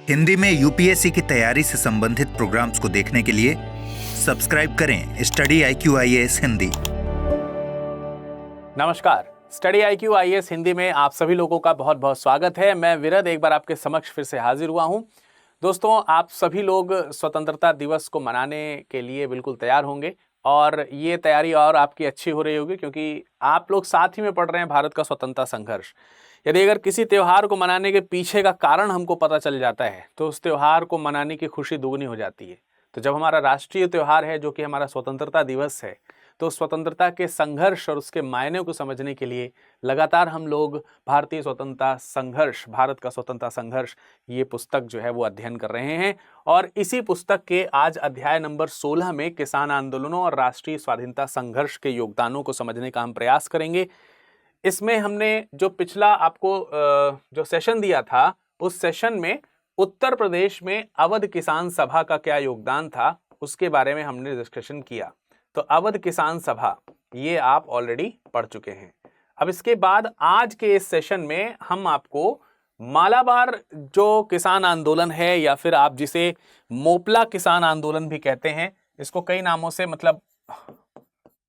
हिंदी में यूपीएससी की तैयारी से संबंधित प्रोग्राम्स को देखने के लिए सब्सक्राइब करें स्टडी IQ IAS हिंदी। नमस्कार, स्टडी IQ IAS हिंदी में आप सभी लोगों का बहुत बहुत स्वागत है। मैं विरद एक बार आपके समक्ष फिर से हाजिर हुआ हूं। दोस्तों, आप सभी लोग स्वतंत्रता दिवस को मनाने के लिए बिल्कुल तैयार होंगे और ये तैयारी और आपकी अच्छी हो रही होगी क्योंकि आप लोग साथ ही में पढ़ रहे हैं भारत का स्वतंत्रता संघर्ष। यदि अगर किसी त्यौहार को मनाने के पीछे का कारण हमको पता चल जाता है तो उस त्यौहार को मनाने की खुशी दुगनी हो जाती है। तो जब हमारा राष्ट्रीय त्यौहार है जो कि हमारा स्वतंत्रता दिवस है, तो स्वतंत्रता के संघर्ष और उसके मायने को समझने के लिए लगातार हम लोग भारतीय स्वतंत्रता संघर्ष, भारत का स्वतंत्रता संघर्ष, ये पुस्तक जो है वो अध्ययन कर रहे हैं। और इसी पुस्तक के आज अध्याय नंबर 16 में किसान आंदोलनों और राष्ट्रीय स्वाधीनता संघर्ष के योगदानों को समझने का हम प्रयास करेंगे। इसमें हमने जो पिछला आपको जो सेशन दिया था, उस सेशन में उत्तर प्रदेश में अवध किसान सभा का क्या योगदान था उसके बारे में हमने डिस्कशन किया। तो अवध किसान सभा ये आप ऑलरेडी पढ़ चुके हैं। अब इसके बाद आज के इस सेशन में हम आपको मालाबार जो किसान आंदोलन है या फिर आप जिसे मोपला किसान आंदोलन भी कहते हैं, इसको कई नामों से, मतलब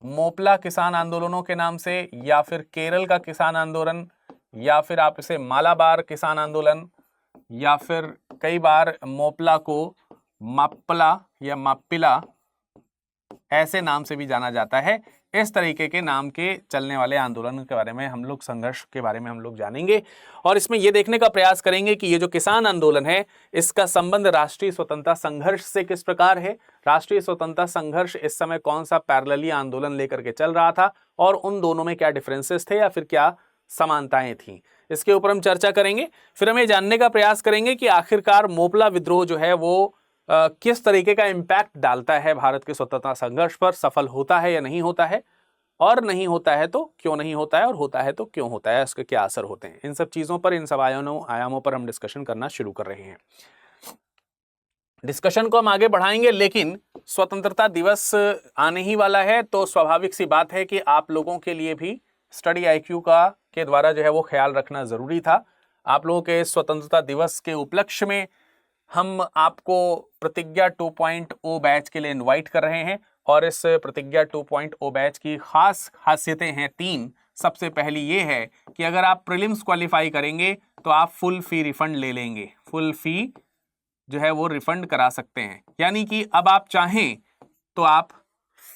मोपला किसान आंदोलनों के नाम से, या फिर केरल का किसान आंदोलन, या फिर आप इसे मालाबार किसान आंदोलन, या फिर कई बार मोपला को माप्पला या माप्पिला ऐसे नाम से भी जाना जाता है। इस तरीके के नाम के चलने वाले आंदोलन के बारे में हम लोग, संघर्ष के बारे में हम लोग जानेंगे और इसमें यह देखने का प्रयास करेंगे कि ये जो किसान आंदोलन है इसका संबंध राष्ट्रीय स्वतंत्रता संघर्ष से किस प्रकार है, राष्ट्रीय स्वतंत्रता संघर्ष इस समय कौन सा पैरेलली आंदोलन लेकर के चल रहा था और उन दोनों में क्या डिफरेंसेस थे या फिर क्या समानताएं थी, इसके ऊपर हम चर्चा करेंगे। फिर हम ये जानने का प्रयास करेंगे कि आखिरकार मोपला विद्रोह जो है वो किस तरीके का इम्पैक्ट डालता है भारत के स्वतंत्रता संघर्ष पर, सफल होता है या नहीं होता है, और नहीं होता है तो क्यों नहीं होता है, और होता है तो क्यों होता है, उसके क्या असर होते हैं। इन सब चीजों पर, इन सब आयामों पर हम डिस्कशन करना शुरू कर रहे हैं। डिस्कशन को हम आगे बढ़ाएंगे, लेकिन स्वतंत्रता दिवस आने ही वाला है तो स्वाभाविक सी बात है कि आप लोगों के लिए भी स्टडी IQ का के द्वारा जो है वो ख्याल रखना जरूरी था। आप लोगों के स्वतंत्रता दिवस के उपलक्ष्य में हम आपको प्रतिज्ञा 2.0 बैच के लिए इनवाइट कर रहे हैं और इस प्रतिज्ञा 2.0 बैच की खास खासियतें हैं 3। सबसे पहली ये है कि अगर आप प्रीलिम्स क्वालिफाई करेंगे तो आप फुल फी रिफंड ले लेंगे, फुल फी जो है वो रिफंड करा सकते हैं। यानी कि अब आप चाहें तो आप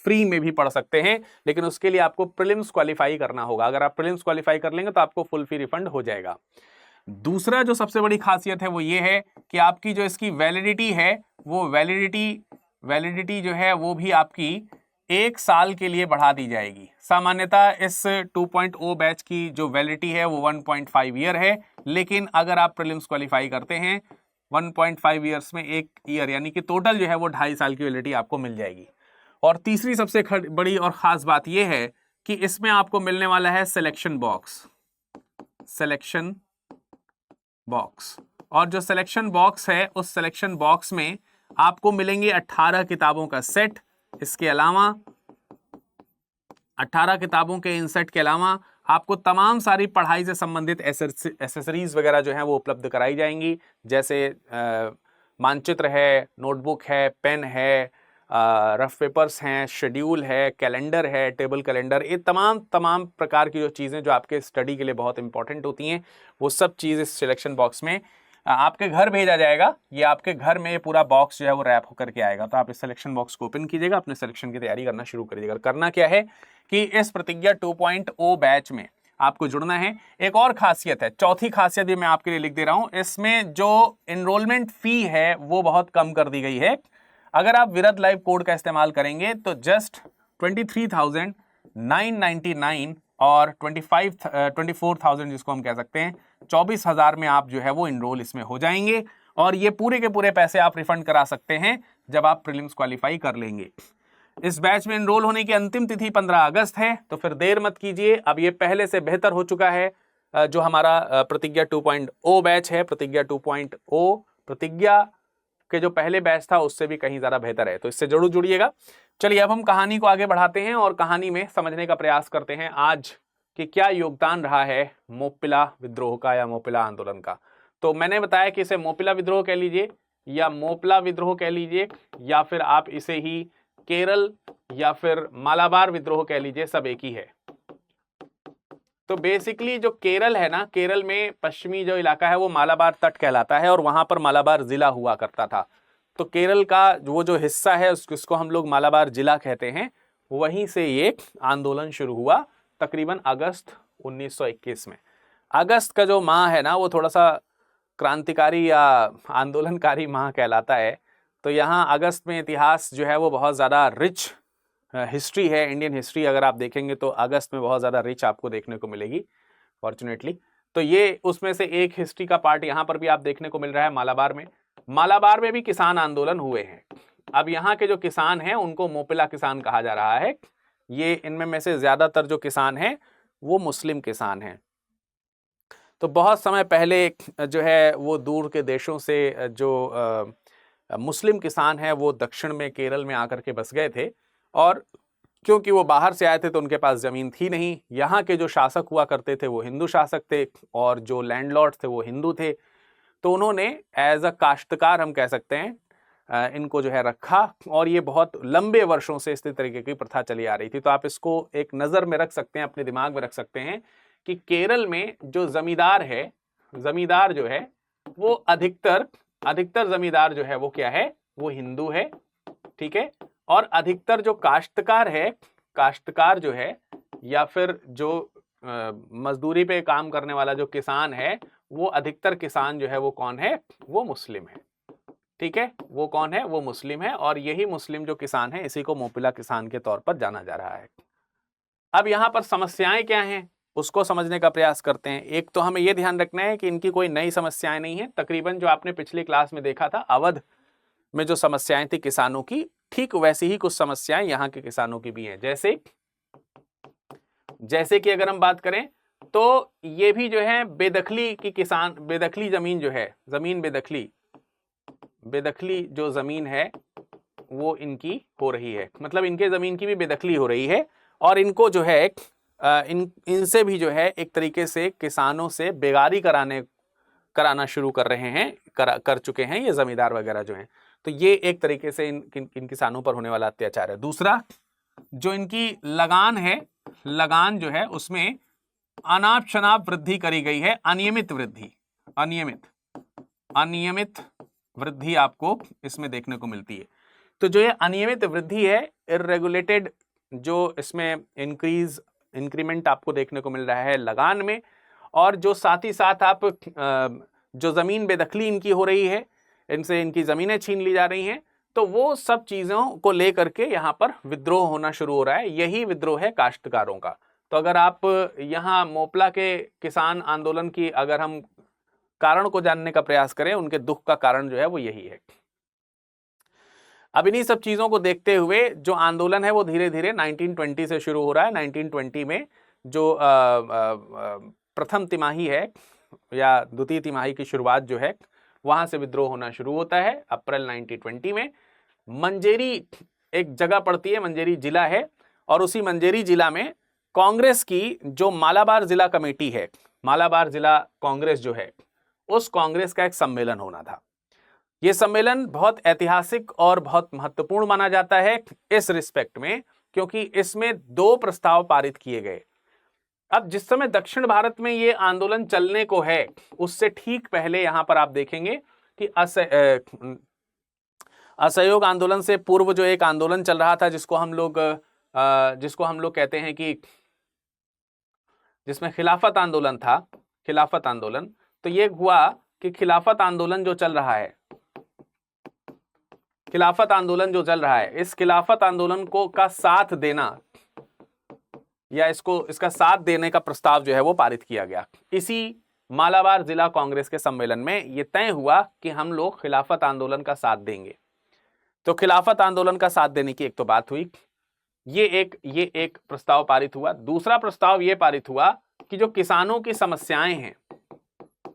फ्री में भी पढ़ सकते हैं, लेकिन उसके लिए आपको प्रीलिम्स क्वालिफाई करना होगा। अगर आप प्रीलिम्स क्वालिफाई कर लेंगे तो आपको फुल फी रिफंड हो जाएगा। दूसरा जो सबसे बड़ी खासियत है वो ये है कि आपकी जो इसकी वैलिडिटी है वो वैलिडिटी जो है वो भी आपकी 1 साल के लिए बढ़ा दी जाएगी। सामान्यतः इस 2.0 बैच की जो वैलिडिटी है वो 1.5 ईयर है, लेकिन अगर आप प्रीलिम्स क्वालिफाई करते हैं 1.5 ईयर्स में 1 ईयर, यानी कि टोटल जो है वो 2.5 साल की वैलिडिटी आपको मिल जाएगी। और तीसरी सबसे बड़ी और खास बात यह है कि इसमें आपको मिलने वाला है सिलेक्शन बॉक्स, और जो सिलेक्शन बॉक्स है उस सिलेक्शन बॉक्स में आपको मिलेंगे 18 किताबों का सेट। इसके अलावा 18 किताबों के इन सेट के अलावा आपको तमाम सारी पढ़ाई से संबंधित एसेसरीज वगैरह जो हैं वो उपलब्ध कराई जाएंगी, जैसे मानचित्र है, नोटबुक है, पेन है, रफ पेपर्स हैं, शेड्यूल है, कैलेंडर है, टेबल कैलेंडर, ये तमाम प्रकार की जो चीज़ें जो आपके स्टडी के लिए बहुत इंपॉर्टेंट होती हैं वो सब चीज़ इस सिलेक्शन बॉक्स में आपके घर भेजा जाएगा। ये आपके घर में पूरा बॉक्स जो है वो रैप होकर के आएगा। तो आप इस सिलेक्शन बॉक्स को ओपन कीजिएगा, अपने सिलेक्शन की तैयारी करना शुरू करिएगा। करना क्या है कि इस प्रतिज्ञा 2.0 बैच में आपको जुड़ना है। एक और खासियत है, चौथी खासियत भी मैं आपके लिए लिख दे रहा हूं, इसमें जो एनरोलमेंट फी है वो बहुत कम कर दी गई है। अगर आप विरद लाइव कोड का इस्तेमाल करेंगे तो जस्ट 23,999 और 24,000 जिसको हम कह सकते हैं 24,000 में आप जो है वो इनरोल इसमें हो जाएंगे और ये पूरे के पूरे पैसे आप रिफंड करा सकते हैं जब आप प्रीलिम्स क्वालिफाई कर लेंगे। इस बैच में इनरोल होने की अंतिम तिथि 15 अगस्त है, तो फिर देर मत कीजिए। अब ये पहले से बेहतर हो चुका है जो हमारा प्रतिज्ञा 2.0 बैच है। प्रतिज्ञा 2.0 प्रतिज्ञा के जो पहले बैच था उससे भी कहीं ज्यादा बेहतर है, तो इससे जरूर जुड़िएगा। चलिए अब हम कहानी को आगे बढ़ाते हैं और कहानी में समझने का प्रयास करते हैं आज कि क्या योगदान रहा है मोपिला विद्रोह का या मोपिला आंदोलन का। तो मैंने बताया कि इसे मोपिला विद्रोह कह लीजिए या मोपला विद्रोह कह लीजिए या फिर आप इसे ही केरल या फिर मालाबार विद्रोह कह लीजिए, सब एक ही है। तो बेसिकली जो केरल है ना, केरल में पश्चिमी जो इलाका है वो मालाबार तट कहलाता है और वहां पर मालाबार जिला हुआ करता था। तो केरल का वो जो हिस्सा है उसको हम लोग मालाबार जिला कहते हैं, वहीं से ये आंदोलन शुरू हुआ तकरीबन अगस्त 1921 में। अगस्त का जो माह है ना वो थोड़ा सा क्रांतिकारी या आंदोलनकारी माह कहलाता है। तो यहाँ अगस्त में इतिहास जो है वो बहुत ज़्यादा रिच हिस्ट्री है। इंडियन हिस्ट्री अगर आप देखेंगे तो अगस्त में बहुत ज़्यादा रिच आपको देखने को मिलेगी फॉर्चुनेटली। तो ये उसमें से एक हिस्ट्री का पार्ट यहाँ पर भी आप देखने को मिल रहा है मालाबार में। मालाबार में भी किसान आंदोलन हुए हैं। अब यहाँ के जो किसान हैं उनको मोपिला किसान कहा जा रहा है। ये इनमें में से ज़्यादातर जो किसान हैं वो मुस्लिम किसान हैं। तो बहुत समय पहले जो है वो दूर के देशों से जो मुस्लिम किसान हैं वो दक्षिण में केरल में आकर के बस गए थे और क्योंकि वो बाहर से आए थे तो उनके पास ज़मीन थी नहीं। यहाँ के जो शासक हुआ करते थे वो हिंदू शासक थे और जो लैंडलॉर्ड थे वो हिंदू थे। तो उन्होंने एज अ काश्तकार हम कह सकते हैं इनको जो है रखा और ये बहुत लंबे वर्षों से इस तरीके की प्रथा चली आ रही थी। तो आप इसको एक नज़र में रख सकते हैं, अपने दिमाग में रख सकते हैं कि केरल में जो जमींदार है, जमींदार जो है वो अधिकतर जमींदार जो है वो क्या है, वो हिंदू है, ठीक है। और अधिकतर जो काश्तकार है, काश्तकार जो है या फिर जो मजदूरी पे काम करने वाला जो किसान है, वो अधिकतर किसान जो है वो कौन है, वो मुस्लिम है, ठीक है। वो कौन है, वो मुस्लिम है और यही मुस्लिम जो किसान है इसी को मोपिला किसान के तौर पर जाना जा रहा है। अब यहाँ पर समस्याएं क्या हैं उसको समझने का प्रयास करते हैं। एक तो हमें यह ध्यान रखना है कि इनकी कोई नई समस्याएं नहीं है। तकरीबन जो आपने पिछली क्लास में देखा था अवध में जो समस्याएं थी किसानों की, ठीक वैसी ही कुछ समस्याएं यहाँ के किसानों की भी हैं। जैसे कि अगर हम बात करें तो ये भी जो है बेदखली की किसान, बेदखली जमीन जो है, जमीन बेदखली जो जमीन है वो इनकी हो रही है, मतलब इनके जमीन की भी बेदखली हो रही है और इनको जो है इनसे भी जो है एक तरीके से किसानों से बेगारी कराना शुरू कर रहे हैं, कर चुके हैं ये जमींदार वगैरह जो हैं। तो ये एक तरीके से इन किसानों पर होने वाला अत्याचार है। दूसरा जो इनकी लगान है, लगान जो है उसमें अनाप शनाप वृद्धि करी गई है, अनियमित वृद्धि, अनियमित वृद्धि आपको इसमें देखने को मिलती है। तो जो ये अनियमित वृद्धि है, इररेगुलेटेड जो इसमें इंक्रीमेंट आपको देखने को मिल रहा है लगान में, और जो साथ ही साथ आप जो जमीन बेदखली इनकी हो रही है, इनसे इनकी जमीनें छीन ली जा रही हैं, तो वो सब चीजों को लेकर के यहाँ पर विद्रोह होना शुरू हो रहा है। यही विद्रोह है काश्तकारों का। तो अगर आप यहाँ मोपला के किसान आंदोलन की अगर हम कारण को जानने का प्रयास करें, उनके दुख का कारण जो है वो यही है। अब इन्हीं सब चीजों को देखते हुए जो आंदोलन है वो धीरे धीरे 1920 से शुरू हो रहा है। 1920 में जो प्रथम तिमाही है या द्वितीय तिमाही की शुरुआत जो है वहां से विद्रोह होना शुरू होता है। अप्रैल 1920 में मंजेरी एक जगह पड़ती है, मंजेरी जिला है, और उसी मंजेरी जिला में कांग्रेस की जो मालाबार जिला कमेटी है, मालाबार जिला कांग्रेस जो है, उस कांग्रेस का एक सम्मेलन होना था। यह सम्मेलन बहुत ऐतिहासिक और बहुत महत्वपूर्ण माना जाता है इस रिस्पेक्ट में क्योंकि इसमें 2 प्रस्ताव पारित किए गए। अब जिस समय दक्षिण भारत में ये आंदोलन चलने को है उससे ठीक पहले यहां पर आप देखेंगे कि असहयोग आंदोलन से पूर्व जो एक आंदोलन चल रहा था जिसको हम लोग कहते हैं कि जिसमें खिलाफत आंदोलन था, खिलाफत आंदोलन। तो ये हुआ कि खिलाफत आंदोलन जो चल रहा है, खिलाफत आंदोलन जो चल रहा है, इस खिलाफत आंदोलन को का साथ देना या इसका साथ देने का प्रस्ताव जो है वो पारित किया गया। इसी मालाबार जिला कांग्रेस के सम्मेलन में यह तय हुआ कि हम लोग खिलाफत आंदोलन का साथ देंगे। तो खिलाफत आंदोलन का साथ देने की एक तो बात हुई, ये एक प्रस्ताव पारित हुआ। दूसरा प्रस्ताव ये पारित हुआ कि जो किसानों की समस्याएं हैं,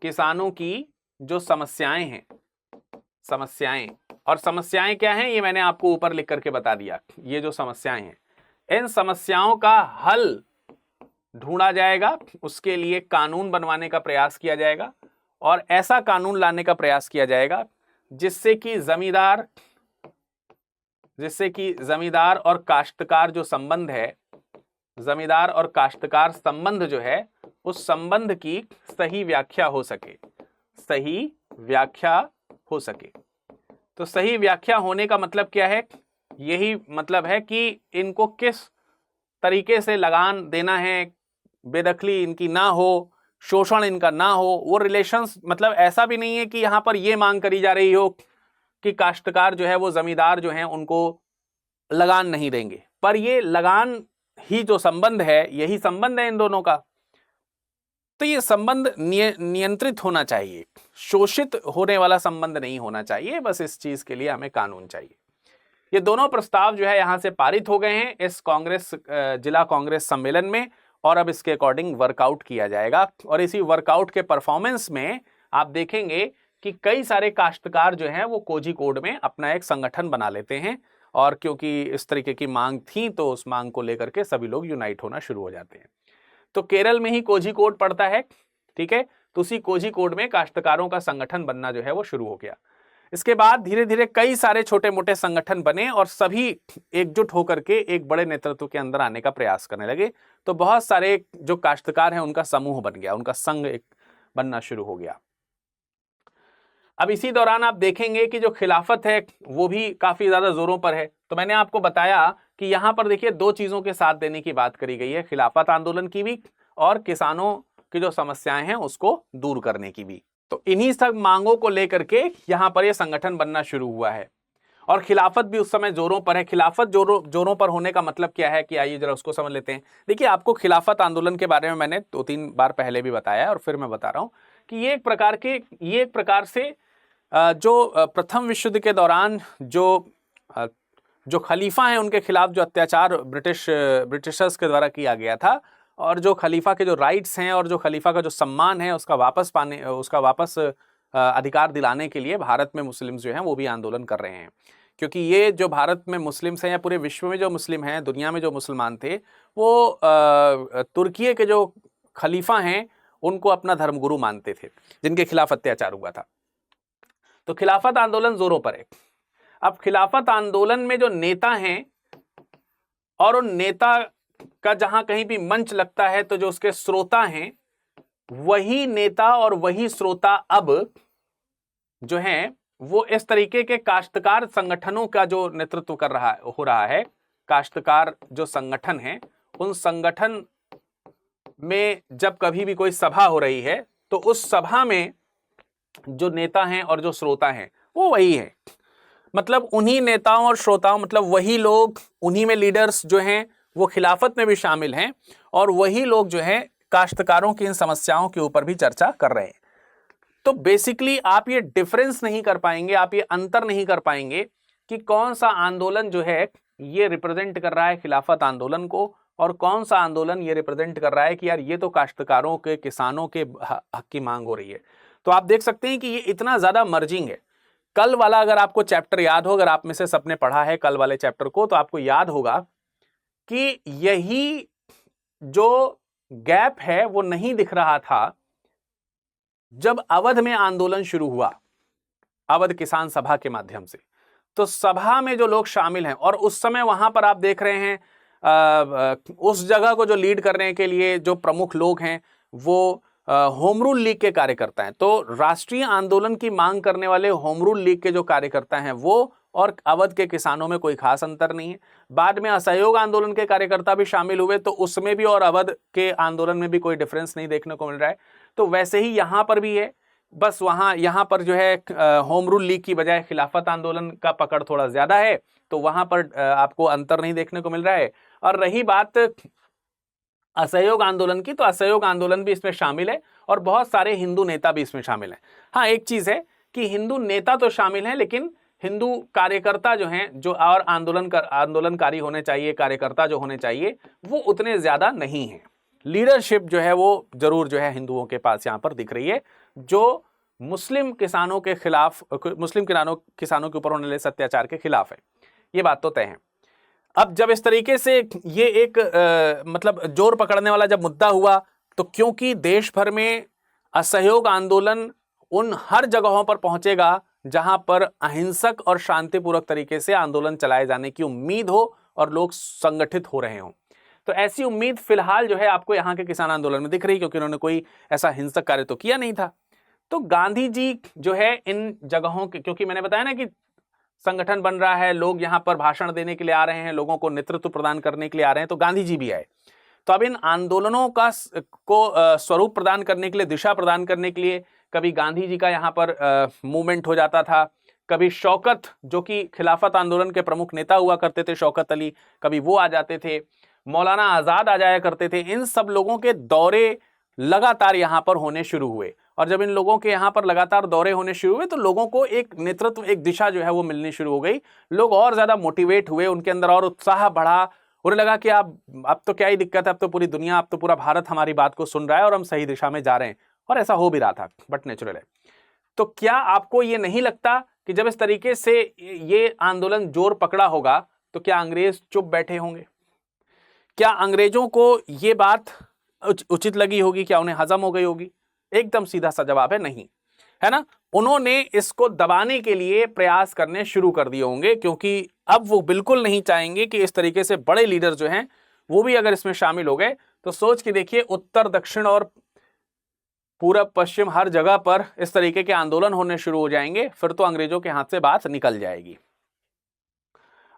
किसानों की जो समस्याएं हैं, और समस्याएं क्या हैं ये मैंने आपको ऊपर लिख करके बता दिया। ये जो समस्याएं हैं, इन समस्याओं का हल ढूंढा जाएगा, उसके लिए कानून बनवाने का प्रयास किया जाएगा और ऐसा कानून लाने का प्रयास किया जाएगा जिससे कि जमींदार और काश्तकार जो संबंध है, जमींदार और काश्तकार संबंध जो है, उस संबंध की सही व्याख्या हो सके, सही व्याख्या हो सके। तो सही व्याख्या होने का मतलब क्या है? यही मतलब है कि इनको किस तरीके से लगान देना है, बेदखली इनकी ना हो, शोषण इनका ना हो। वो रिलेशंस, मतलब ऐसा भी नहीं है कि यहां पर ये मांग करी जा रही हो कि काश्तकार जो है वो जमींदार जो है उनको लगान नहीं देंगे, पर ये लगान ही जो संबंध है, यही संबंध है इन दोनों का। तो ये संबंध नियंत्रित होना चाहिए, शोषित होने वाला संबंध नहीं होना चाहिए। बस इस चीज के लिए हमें कानून चाहिए। ये दोनों प्रस्ताव जो है यहां से पारित हो गए हैं इस जिला कांग्रेस सम्मेलन में, और अब इसके अकॉर्डिंग वर्कआउट किया जाएगा। और इसी वर्कआउट के परफॉर्मेंस में आप देखेंगे कि कई सारे काश्तकार जो हैं वो कोझिकोड में अपना एक संगठन बना लेते हैं, और क्योंकि इस तरीके की मांग थी तो उस मांग को लेकर के सभी लोग यूनाइट होना शुरू हो जाते हैं। तो केरल में ही कोझिकोड पड़ता है, ठीक है। तो उसी कोझिकोड में काश्तकारों का संगठन बनना जो है वो शुरू हो गया। इसके बाद धीरे धीरे कई सारे छोटे मोटे संगठन बने और सभी एकजुट होकर के एक बड़े नेतृत्व के अंदर आने का प्रयास करने लगे। तो बहुत सारे जो काश्तकार हैं उनका समूह बन गया, उनका संघ एक बनना शुरू हो गया। अब इसी दौरान आप देखेंगे कि जो खिलाफत है वो भी काफी ज्यादा जोरों पर है। तो मैंने आपको बताया कि यहां पर देखिए दो चीजों के साथ देने की बात करी गई है, खिलाफत आंदोलन की भी और किसानों की जो समस्याएं हैं उसको दूर करने की भी। तो इन्हीं सब मांगों को लेकर के यहां पर यह संगठन बनना शुरू हुआ है, और खिलाफत भी उस समय जोरों पर है। खिलाफत जोरों पर होने का मतलब क्या है कि आइए जरा उसको समझ लेते हैं। देखिए, आपको खिलाफत आंदोलन के बारे में मैंने 2-3 बार पहले भी बताया और फिर मैं बता रहा हूं कि ये एक प्रकार से जो प्रथम विश्व युद्ध के दौरान जो खलीफा हैं उनके खिलाफ जो अत्याचार ब्रिटिशर्स के द्वारा किया गया था, और जो खलीफा के जो राइट्स हैं और जो खलीफा का जो सम्मान है उसका वापस अधिकार दिलाने के लिए भारत में मुस्लिम्स जो हैं वो भी आंदोलन कर रहे हैं। क्योंकि ये जो भारत में मुस्लिम्स हैं या पूरे विश्व में जो मुस्लिम हैं, दुनिया में जो मुसलमान थे, वो तुर्की के जो खलीफा हैं उनको अपना धर्मगुरु मानते थे, जिनके खिलाफ अत्याचार हुआ था। तो खिलाफत आंदोलन जोरों पर है। अब खिलाफत आंदोलन में जो नेता हैं, और उन नेता का जहां कहीं भी मंच लगता है तो जो उसके श्रोता हैं, वही नेता और वही श्रोता अब जो हैं वो इस तरीके के काश्तकार संगठनों का जो नेतृत्व हो रहा है। काश्तकार जो संगठन है, उन संगठन में जब कभी भी कोई सभा हो रही है तो उस सभा में जो नेता हैं और जो श्रोता हैं वो वही है। मतलब उन्हीं नेताओं और श्रोताओं, मतलब वही लोग, उन्हीं में लीडर्स जो हैं वो खिलाफत में भी शामिल हैं, और वही लोग जो हैं काश्तकारों की इन समस्याओं के ऊपर भी चर्चा कर रहे हैं। तो बेसिकली आप ये डिफरेंस नहीं कर पाएंगे, आप ये अंतर नहीं कर पाएंगे कि कौन सा आंदोलन जो है ये रिप्रेजेंट कर रहा है खिलाफत आंदोलन को, और कौन सा आंदोलन ये रिप्रेजेंट कर रहा है कि यार ये तो काश्तकारों के, किसानों के हक की मांग हो रही है। तो आप देख सकते हैं कि ये इतना ज्यादा मर्जिंग है। कल वाला अगर आपको चैप्टर याद हो, अगर आप में से सबने पढ़ा है कल वाले चैप्टर को, तो आपको याद होगा कि यही जो गैप है वो नहीं दिख रहा था जब अवध में आंदोलन शुरू हुआ, अवध किसान सभा के माध्यम से। तो सभा में जो लोग शामिल हैं, और उस समय वहां पर आप देख रहे हैं उस जगह को जो लीड करने के लिए जो प्रमुख लोग हैं वो होम रूल लीग के कार्यकर्ता हैं। तो राष्ट्रीय आंदोलन की मांग करने वाले होम रूल लीग के जो कार्यकर्ता हैं वो, और अवध के किसानों में कोई खास अंतर नहीं है। बाद में असहयोग आंदोलन के कार्यकर्ता भी शामिल हुए, तो उसमें भी और अवध के आंदोलन में भी कोई डिफरेंस नहीं देखने को मिल रहा है। तो वैसे ही यहां पर भी है, बस यहां पर जो है होम रूल लीग की बजाय खिलाफत आंदोलन का पकड़ थोड़ा ज्यादा है, तो वहां पर आपको अंतर नहीं देखने को मिल रहा है। और रही बात असहयोग आंदोलन की, तो असहयोग आंदोलन भी इसमें शामिल है, और बहुत सारे हिंदू नेता भी इसमें शामिल हैं। हाँ, एक चीज है कि हिंदू नेता तो शामिल हैं, लेकिन हिंदू कार्यकर्ता जो हैं, जो और आंदोलनकारी होने चाहिए, कार्यकर्ता जो होने चाहिए, वो उतने ज्यादा नहीं हैं। लीडरशिप जो है वो जरूर जो है हिंदुओं के पास यहाँ पर दिख रही है, जो मुस्लिम किसानों के खिलाफ, मुस्लिम किसानों के ऊपर होने वाले अत्याचार के खिलाफ है। ये बात तो तय है। अब जब इस तरीके से ये एक मतलब जोर पकड़ने वाला जब मुद्दा हुआ, तो क्योंकि देश भर में असहयोग आंदोलन उन हर जगहों पर पहुंचेगा जहां पर अहिंसक और शांतिपूर्वक तरीके से आंदोलन चलाए जाने की उम्मीद हो और लोग संगठित हो रहे हों। तो ऐसी उम्मीद फिलहाल जो है आपको यहाँ के किसान आंदोलन में दिख रही, क्योंकि उन्होंने कोई ऐसा हिंसक कार्य तो किया नहीं था। तो गांधी जी जो है इन जगहों के, क्योंकि मैंने बताया ना कि संगठन बन रहा है, लोग यहाँ पर भाषण देने के लिए आ रहे हैं, लोगों को नेतृत्व प्रदान करने के लिए आ रहे हैं, तो गांधी जी भी आए। तो अब इन आंदोलनों का स्वरूप प्रदान करने के लिए, दिशा प्रदान करने के लिए कभी गांधी जी का यहाँ पर मूवमेंट हो जाता था, कभी शौकत जो कि खिलाफत आंदोलन के प्रमुख नेता हुआ करते थे, शौकत अली, कभी वो आ जाते थे, मौलाना आजाद आ जाया करते थे। इन सब लोगों के दौरे लगातार यहाँ पर होने शुरू हुए, और जब इन लोगों के यहाँ पर लगातार दौरे होने शुरू हुए तो लोगों को एक नेतृत्व, एक दिशा जो है वो मिलनी शुरू हो गई। लोग और ज्यादा मोटिवेट हुए, उनके अंदर और उत्साह बढ़ा, उन्हें लगा कि अब तो क्या ही दिक्कत है, अब तो पूरी दुनिया, अब तो पूरा भारत हमारी बात को सुन रहा है और हम सही दिशा में जा रहे हैं। और ऐसा हो भी रहा था, बट नेचुरल है। तो क्या आपको ये नहीं लगता कि जब इस तरीके से ये आंदोलन जोर पकड़ा होगा तो क्या अंग्रेज चुप बैठे होंगे? क्या अंग्रेजों को ये बात उचित लगी होगी? क्या उन्हें हजम हो गई होगी? एकदम सीधा सा जवाब है नहीं, है ना। उन्होंने इसको दबाने के लिए प्रयास करने शुरू कर दिए होंगे, क्योंकि अब वो बिल्कुल नहीं चाहेंगे कि इस तरीके से बड़े लीडर जो हैं वो भी अगर इसमें शामिल हो गए तो सोच के देखिए, उत्तर दक्षिण और पूरब पश्चिम हर जगह पर इस तरीके के आंदोलन होने शुरू हो जाएंगे, फिर तो अंग्रेजों के हाथ से बात निकल जाएगी।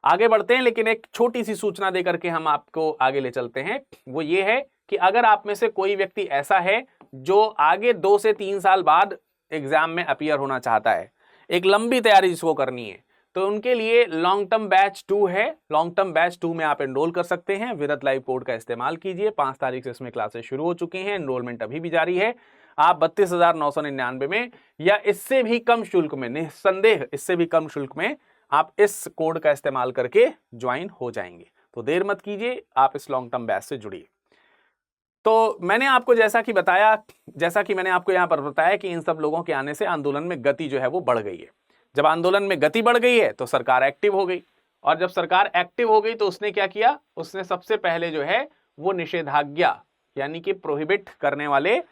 आगे बढ़ते हैं, लेकिन एक छोटी सी सूचना देकर के हम आपको आगे ले चलते हैं। वो ये है कि अगर आप में से कोई व्यक्ति ऐसा है जो आगे 2 से 3 साल बाद एग्जाम में अपीयर होना चाहता है, एक लंबी तैयारी जिसको करनी है, तो उनके लिए लॉन्ग टर्म बैच 2 है। लॉन्ग टर्म बैच 2 में आप एनरोल कर सकते हैं। विरत लाइव कोड का इस्तेमाल कीजिए। 5 तारीख से इसमें क्लासेस शुरू हो चुकी हैं, एनरोलमेंट अभी भी जारी है। आप 32,999 में या इससे भी कम शुल्क में, निस्संदेह इससे भी कम शुल्क में आप इस कोड का इस्तेमाल करके ज्वाइन हो जाएंगे। तो देर मत कीजिए, आप इस लॉन्ग टर्म बैच से जुड़िए। तो मैंने आपको जैसा कि मैंने आपको यहाँ पर बताया कि इन सब लोगों के आने से आंदोलन में गति जो है वो बढ़ गई है। जब आंदोलन में गति बढ़ गई है तो सरकार एक्टिव हो गई, और जब सरकार एक्टिव हो गई तो उसने क्या किया? उसने सबसे पहले जो है वो निषेधाज्ञा, यानी कि प्रोहिबिट करने वाले,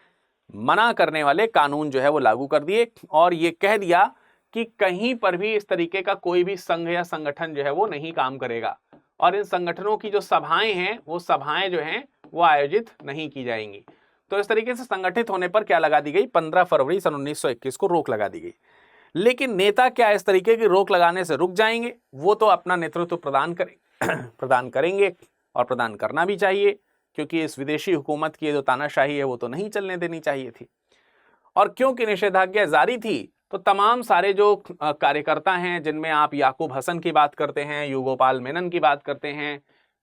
मना करने वाले कानून जो है वो लागू कर दिए, और ये कह दिया कि कहीं पर भी इस तरीके का कोई भी संघ या संगठन जो है वो नहीं काम करेगा, और इन संगठनों की जो सभाएं हैं वो सभाएं जो हैं वो आयोजित नहीं की जाएंगी। तो इस तरीके से संगठित होने पर क्या लगा दी गई? 15 फरवरी सन 1921 को रोक लगा दी गई। लेकिन नेता क्या इस तरीके की रोक लगाने से रुक जाएंगे? वो तो अपना नेतृत्व प्रदान करेंगे, और प्रदान करना भी चाहिए, क्योंकि इस विदेशी हुकूमत की जो तानाशाही है वो तो नहीं चलने देनी चाहिए थी। और क्योंकि निषेधाज्ञा जारी थी तो तमाम सारे जो कार्यकर्ता हैं, जिनमें आप याकूब हसन की बात करते हैं, युगोपाल मेनन की बात करते हैं,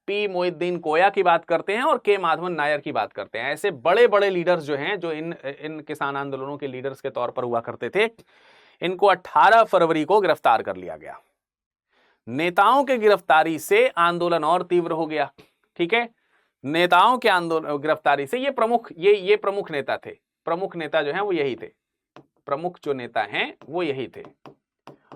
पी मोहिउद्दीन कोया की बात करते हैं, और के माधवन नायर की बात करते हैं, ऐसे बड़े बड़े लीडर्स जो हैं, जो इन किसान आंदोलनों के लीडर्स के तौर पर हुआ करते थे, इनको 18 फरवरी को गिरफ्तार कर लिया गया। नेताओं के गिरफ्तारी से आंदोलन और तीव्र हो गया। ठीक है, नेताओं के गिरफ्तारी से ये प्रमुख नेता थे। प्रमुख नेता जो हैं वो यही थे, प्रमुख जो नेता हैं वो यही थे।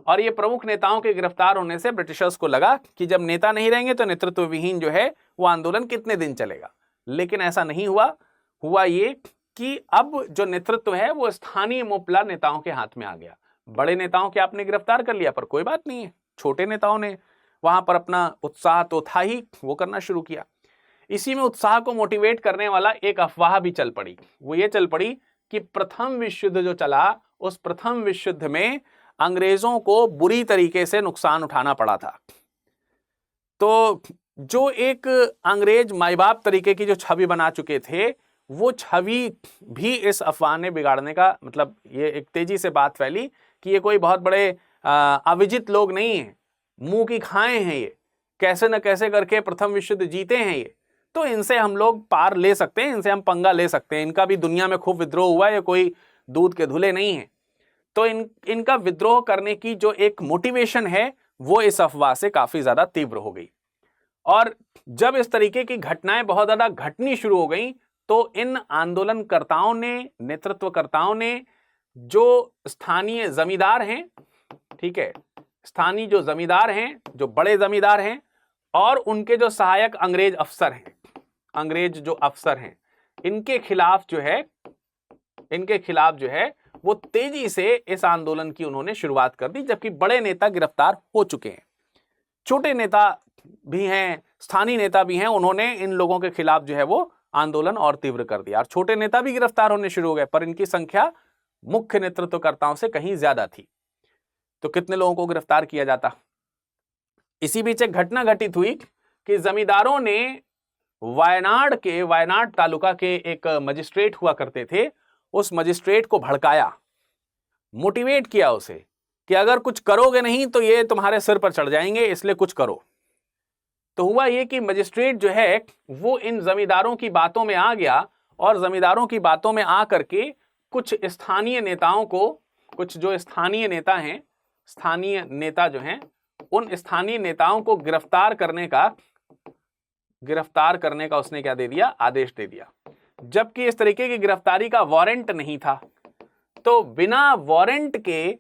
और ये प्रमुख नेताओं के गिरफ्तार होने से ब्रिटिशर्स को लगा कि जब नेता नहीं रहेंगे तो नेतृत्व विहीन जो है वो आंदोलन कितने दिन चलेगा। लेकिन ऐसा नहीं हुआ ये कि अब जो नेतृत्व है वो स्थानीय मुपला नेताओं के हाथ में आ गया। बड़े नेताओं के आपने गिरफ्तार कर लिया, पर कोई बात नहीं है, छोटे नेताओं ने वहां पर अपना उत्साह तो था ही, वो करना शुरू किया। इसी में उत्साह को मोटिवेट करने वाला एक अफवाह भी चल पड़ी। वो ये चल पड़ी कि प्रथम विश्व युद्ध जो चला, उस प्रथम विश्व युद्ध में अंग्रेजों को बुरी तरीके से नुकसान उठाना पड़ा था। तो जो एक अंग्रेज माई बाप तरीके की जो छवि बना चुके थे, वो छवि भी इस अफवाह ने बिगाड़ने का, मतलब ये एक तेजी से बात फैली कि ये कोई बहुत बड़े अविजित लोग नहीं हैं, मुंह की खाएं हैं, ये कैसे न कैसे करके प्रथम विश्व युद्ध जीते हैं ये, तो इनसे हम लोग पार ले सकते हैं, इनसे हम पंगा ले सकते हैं, इनका भी दुनिया में खूब विद्रोह हुआ है, ये कोई दूध के धुले नहीं है। तो इनका विद्रोह करने की जो एक मोटिवेशन है वो इस अफवाह से काफी ज्यादा तीव्र हो गई। और जब इस तरीके की घटनाएं बहुत ज्यादा घटनी शुरू हो गई तो इन आंदोलनकर्ताओं ने, नेतृत्वकर्ताओं ने, जो स्थानीय जमींदार हैं, ठीक है, स्थानीय जो जमींदार हैं, जो बड़े जमींदार हैं, और उनके जो सहायक अंग्रेज अफसर हैं, अंग्रेज जो अफसर हैं, इनके खिलाफ जो है वो तेजी से इस आंदोलन की उन्होंने शुरुआत कर दी, जबकि बड़े नेता गिरफ्तार हो चुके हैं। छोटे नेता भी हैं, स्थानीय नेता भी हैं, उन्होंने इन लोगों के खिलाफ जो है वो आंदोलन और तीव्र कर दिया और छोटे नेता भी गिरफ्तार होने शुरू हो गए, पर इनकी संख्या मुख्य नेतृत्वकर्ताओं से कहीं ज्यादा थी। तो कितने लोगों को गिरफ्तार किया जाता। इसी बीच एक घटना घटित हुई कि जमींदारों ने वायनाड तालुका के एक मजिस्ट्रेट हुआ करते थे, उस मजिस्ट्रेट को भड़काया, मोटिवेट किया उसे कि अगर कुछ करोगे नहीं तो ये तुम्हारे सिर पर चढ़ जाएंगे, इसलिए कुछ करो। तो हुआ ये कि मजिस्ट्रेट जो है वो इन जमींदारों की बातों में आ गया और जमींदारों की बातों में आ करके कुछ स्थानीय नेताओं को, कुछ जो स्थानीय नेता हैं, स्थानीय नेता जो हैं, उन स्थानीय नेताओं को गिरफ्तार करने का उसने क्या दे दिया, आदेश दे दिया, जबकि इस तरीके की गिरफ्तारी का वारंट नहीं था। तो बिना वारंट के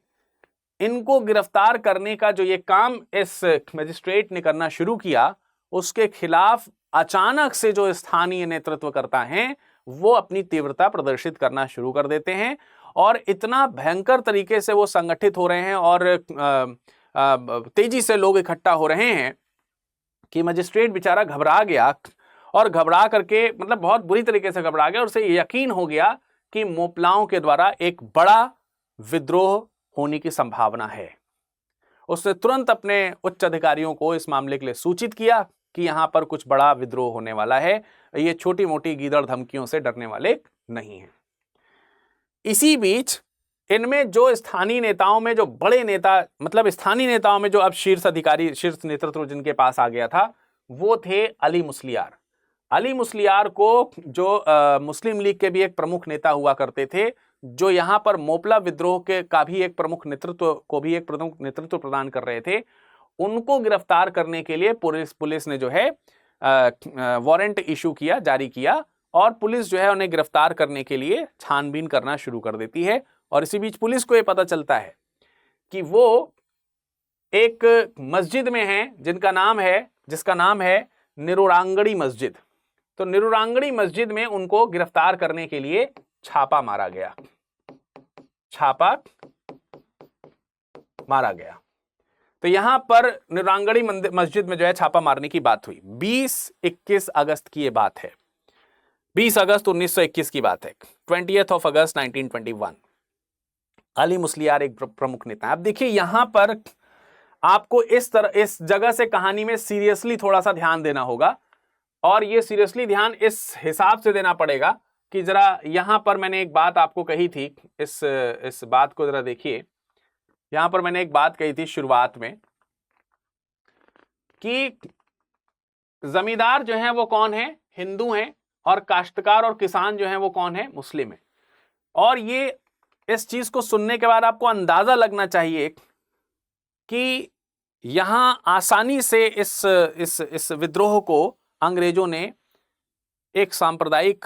इनको गिरफ्तार करने का जो ये काम इस मजिस्ट्रेट ने करना शुरू किया, उसके खिलाफ अचानक से जो स्थानीय नेतृत्व करता है वो अपनी तीव्रता प्रदर्शित करना शुरू कर देते हैं और इतना भयंकर तरीके से वो संगठित हो रहे हैं और तेजी से लोग इकट्ठा हो रहे हैं कि मजिस्ट्रेट बेचारा घबरा गया और घबरा करके, मतलब बहुत बुरी तरीके से घबरा गया और उसे यकीन हो गया कि मोपलाओं के द्वारा एक बड़ा विद्रोह होने की संभावना है। उसने तुरंत अपने उच्च अधिकारियों को इस मामले के लिए सूचित किया कि यहां पर कुछ बड़ा विद्रोह होने वाला है, ये छोटी मोटी गीदड़ धमकियों से डरने वाले नहीं हैं। इसी बीच इनमें जो स्थानीय नेताओं में जो बड़े नेता, मतलब स्थानीय नेताओं में जो अब शीर्ष अधिकारी, शीर्ष नेतृत्व जिनके पास आ गया था, वो थे अली मुस्लियार। अली मुस्लियार को जो मुस्लिम लीग के भी एक प्रमुख नेता हुआ करते थे, जो यहाँ पर मोपला विद्रोह के का भी एक प्रमुख नेतृत्व प्रदान कर रहे थे, उनको गिरफ्तार करने के लिए पुलिस ने जो है वारंट इशू किया, जारी किया और पुलिस जो है उन्हें गिरफ्तार करने के लिए छानबीन करना शुरू कर देती है। और इसी बीच पुलिस को यह पता चलता है कि वो एक मस्जिद में हैं जिसका नाम है निरुरांगड़ी मस्जिद। तो निरुरांगड़ी मस्जिद में उनको गिरफ्तार करने के लिए छापा मारा गया। तो यहां पर निरुरांगड़ी मस्जिद में जो है छापा मारने की बात हुई। 20-21 अगस्त की ये बात है, 20 अगस्त 1921 की बात है, 20th of August 1921। Ali Musliyar एक प्रमुख नेता है। अब देखिए यहां पर आपको इस जगह से कहानी में सीरियसली थोड़ा सा ध्यान देना होगा और ये सीरियसली ध्यान इस हिसाब से देना पड़ेगा कि जरा यहां पर मैंने एक बात आपको कही थी, इस बात को जरा देखिए। यहां पर मैंने एक बात कही थी शुरुआत में कि जमींदार जो हैं वो कौन है, हिंदू हैं, और काश्तकार और किसान जो हैं वो कौन है, मुस्लिम है। और ये इस चीज को सुनने के बाद आपको अंदाजा लगना चाहिए कि यहां आसानी से इस विद्रोह को अंग्रेजों ने एक सांप्रदायिक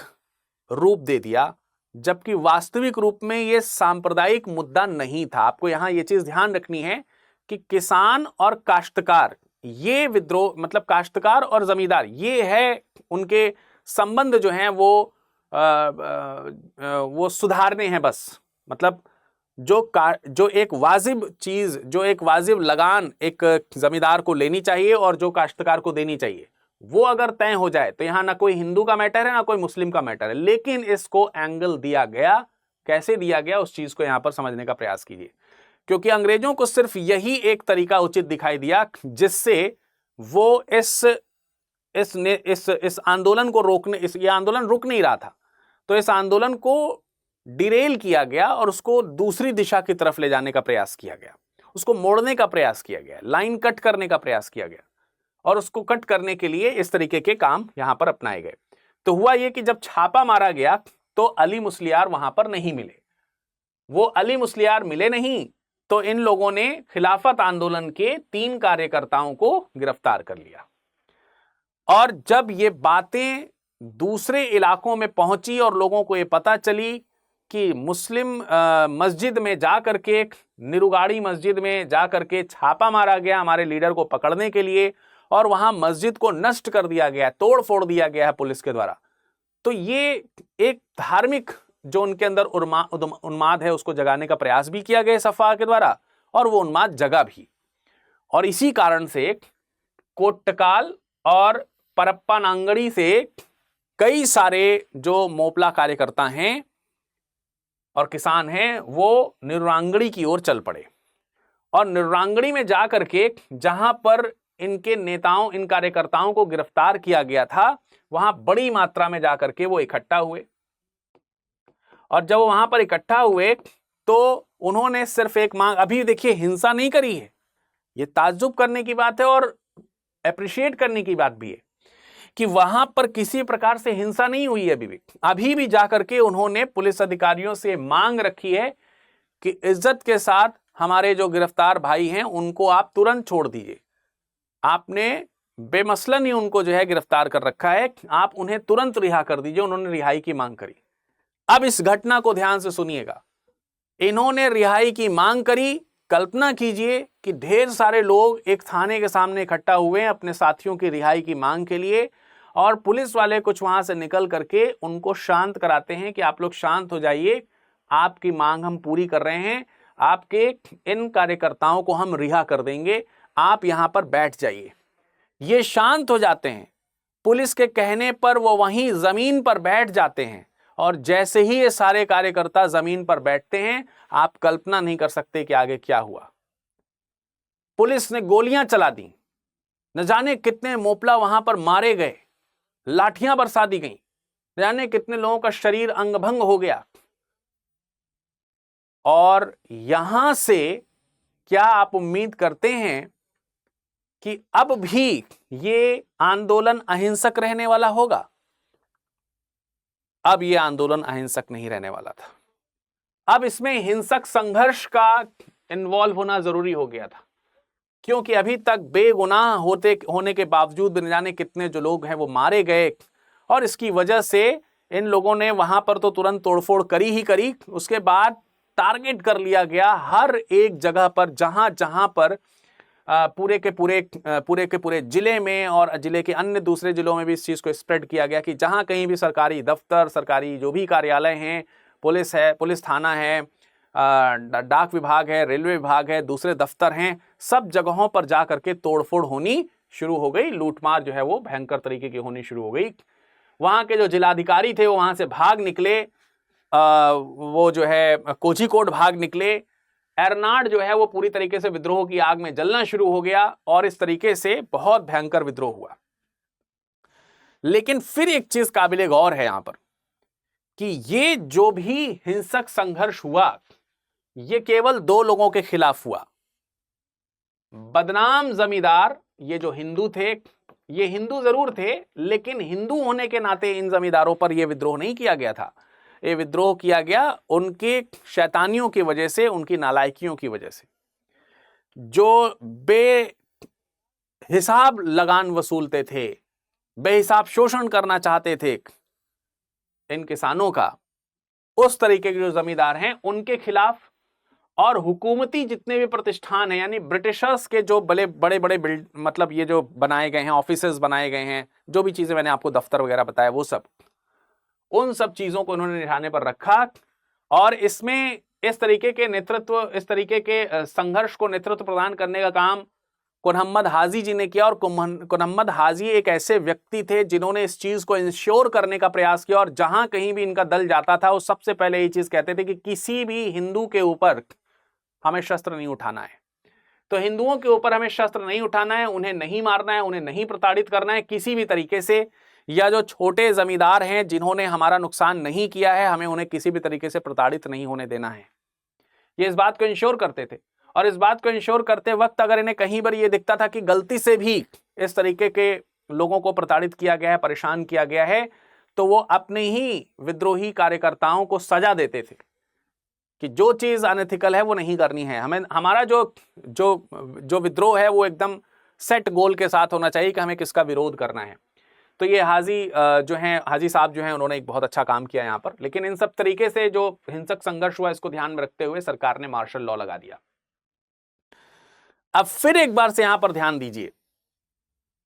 रूप दे दिया, जबकि वास्तविक रूप में यह सांप्रदायिक मुद्दा नहीं था। आपको यहां यह चीज ध्यान रखनी है कि किसान और काश्तकार, ये विद्रोह, मतलब काश्तकार और जमींदार, ये है उनके संबंध जो हैं वो सुधारने हैं बस। मतलब जो एक वाजिब चीज, जो एक वाजिब लगान एक जमींदार को लेनी चाहिए और जो काश्तकार को देनी चाहिए, वो अगर तय हो जाए तो यहां ना कोई हिंदू का मैटर है ना कोई मुस्लिम का मैटर है। लेकिन इसको एंगल दिया गया, कैसे दिया गया उस चीज को यहां पर समझने का प्रयास कीजिए, क्योंकि अंग्रेजों को सिर्फ यही एक तरीका उचित दिखाई दिया जिससे वो इस आंदोलन को रोकने, ये आंदोलन रुक नहीं रहा था, तो इस आंदोलन को डिरेल किया गया और उसको दूसरी दिशा की तरफ ले जाने का प्रयास किया गया, उसको मोड़ने का प्रयास किया गया, लाइन कट करने का प्रयास किया गया और उसको कट करने के लिए इस तरीके के काम यहां पर अपनाए गए। तो हुआ यह कि जब छापा मारा गया तो अली मुस्लियार वहां पर नहीं मिले। वो अली मुस्लियार मिले नहीं तो इन लोगों ने खिलाफत आंदोलन के 3 कार्यकर्ताओं को गिरफ्तार कर लिया। और जब ये बातें दूसरे इलाकों में पहुंची और लोगों को ये पता चली कि मुस्लिम मस्जिद में जाकर के, निरुगाड़ी मस्जिद में जाकर के छापा मारा गया हमारे लीडर को पकड़ने के लिए और वहां मस्जिद को नष्ट कर दिया गया, तोड़ फोड़ दिया गया है पुलिस के द्वारा, तो ये एक धार्मिक जो उनके अंदर उन्माद है उसको जगाने का प्रयास भी किया गया सफा के द्वारा, और वो उन्माद जगा भी। और इसी कारण से कोट्टकाल और परप्पा नांगड़ी से कई सारे जो मोपला कार्यकर्ता हैं और किसान हैं वो निरांगड़ी की ओर चल पड़े, और निरांगड़ी में जाकर के जहां पर इनके नेताओं, इन कार्यकर्ताओं को गिरफ्तार किया गया था, वहां बड़ी मात्रा में जाकर के वो इकट्ठा हुए। और जब वो वहां पर इकट्ठा हुए तो उन्होंने सिर्फ एक मांग, अभी देखिए हिंसा नहीं करी है, ये ताज्जुब करने की बात है और अप्रिशिएट करने की बात भी है कि वहां पर किसी प्रकार से हिंसा नहीं हुई है। अभी भी जाकर के उन्होंने पुलिस अधिकारियों से मांग रखी है कि इज्जत के साथ हमारे जो गिरफ्तार भाई हैं उनको आप तुरंत छोड़ दीजिए। आपने बेमसलन ही उनको जो है गिरफ्तार कर रखा है, आप उन्हें तुरंत रिहा कर दीजिए। उन्होंने रिहाई की मांग करी। अब इस घटना को ध्यान से सुनिएगा। इन्होंने रिहाई की मांग करी। कल्पना कीजिए कि ढेर सारे लोग एक थाने के सामने इकट्ठा हुए हैं अपने साथियों की रिहाई की मांग के लिए, और पुलिस वाले कुछ वहां से निकल करके उनको शांत कराते हैं कि आप लोग शांत हो जाइए, आपकी मांग हम पूरी कर रहे हैं, आपके इन कार्यकर्ताओं को हम रिहा कर देंगे, आप यहां पर बैठ जाइए। ये शांत हो जाते हैं। पुलिस के कहने पर वो वहीं जमीन पर बैठ जाते हैं, और जैसे ही ये सारे कार्यकर्ता जमीन पर बैठते हैं, आप कल्पना नहीं कर सकते कि आगे क्या हुआ। पुलिस ने गोलियां चला दी, न जाने कितने मोपला वहां पर मारे गए, लाठियां बरसा दी गईं, न जाने कितने लोगों का शरीर अंगभंग हो गया। और यहां से क्या आप उम्मीद करते हैं कि अब भी ये आंदोलन अहिंसक रहने वाला होगा? अब ये आंदोलन अहिंसक नहीं रहने वाला था। अब इसमें हिंसक संघर्ष का इन्वॉल्व होना जरूरी हो गया था, क्योंकि अभी तक बेगुनाह होने के बावजूद न जाने कितने जो लोग हैं वो मारे गए, और इसकी वजह से इन लोगों ने वहां पर तो तुरंत तोड़फोड़ करी ही करी, उसके बाद टारगेट कर लिया गया हर एक जगह पर, जहां जहां पर पूरे के पूरे जिले में और जिले के अन्य दूसरे जिलों में भी इस चीज को स्प्रेड किया गया कि जहां कहीं भी सरकारी दफ्तर, सरकारी जो भी कार्यालय हैं, पुलिस है, पुलिस थाना है, डाक विभाग है, रेलवे विभाग है, दूसरे दफ्तर हैं, सब जगहों पर जा करके तोड़फोड़ होनी शुरू हो गई। लूटमार जो है वो भयंकर तरीके की होनी शुरू हो गई। वहां के जो जिलाधिकारी थे वो वहां से भाग निकले, वो जो है कोझिकोड भाग निकले। एरनाड जो है वो पूरी तरीके से विद्रोह की आग में जलना शुरू हो गया, और इस तरीके से बहुत भयंकर विद्रोह हुआ। लेकिन फिर एक चीज काबिले गौर है यहां पर कि ये जो भी हिंसक संघर्ष हुआ, ये केवल दो लोगों के खिलाफ हुआ। बदनाम जमींदार, ये जो हिंदू थे, ये हिंदू जरूर थे, लेकिन हिंदू होने के नाते इन जमींदारों पर यह विद्रोह नहीं किया गया था। ये विद्रोह किया गया उनके शैतानियों की वजह से, उनकी नालायकियों की वजह से, जो बेहिसाब लगान वसूलते थे, बेहिसाब शोषण करना चाहते थे इन किसानों का। उस तरीके के जो जमींदार हैं उनके खिलाफ, और हुकूमती जितने भी प्रतिष्ठान हैं, यानी ब्रिटिशर्स के जो बड़े बड़े मतलब ये जो बनाए गए हैं, ऑफिसेज बनाए गए हैं, जो भी चीजें मैंने आपको दफ्तर वगैरह बताया, वो सब, उन सब चीजों को उन्होंने निशाने पर रखा। और इसमें इस तरीके के नेतृत्व, इस तरीके के संघर्ष को नेतृत्व प्रदान करने का काम कुनहम्मद हाजी जी ने किया। और कुनहम्मद हाजी एक ऐसे व्यक्ति थे जिन्होंने इस चीज को इंश्योर करने का प्रयास किया, और जहां कहीं भी इनका दल जाता था वो सबसे पहले ये चीज कहते थे कि किसी भी हिंदू के ऊपर हमें शस्त्र नहीं उठाना है। तो हिंदुओं के ऊपर हमें शस्त्र नहीं उठाना है, उन्हें नहीं मारना है, उन्हें नहीं प्रताड़ित करना है किसी भी तरीके से। या जो छोटे जमींदार हैं जिन्होंने हमारा नुकसान नहीं किया है, हमें उन्हें किसी भी तरीके से प्रताड़ित नहीं होने देना है। ये इस बात को इंश्योर करते थे। और इस बात को इंश्योर करते वक्त अगर इन्हें कहीं पर यह दिखता था कि गलती से भी इस तरीके के लोगों को प्रताड़ित किया गया है, परेशान किया गया है, तो वो अपने ही विद्रोही कार्यकर्ताओं को सजा देते थे कि जो चीज अनएथिकल है वो नहीं करनी है, हमें हमारा जो विद्रोह है वो एकदम सेट गोल के साथ होना चाहिए कि हमें किसका विरोध करना है। तो ये हाजी साहब जो हैं उन्होंने एक बहुत अच्छा काम किया यहाँ पर। लेकिन इन सब तरीके से जो हिंसक संघर्ष हुआ, इसको ध्यान में रखते हुए सरकार ने मार्शल लॉ लगा दिया। अब फिर एक बार से यहां पर ध्यान दीजिए,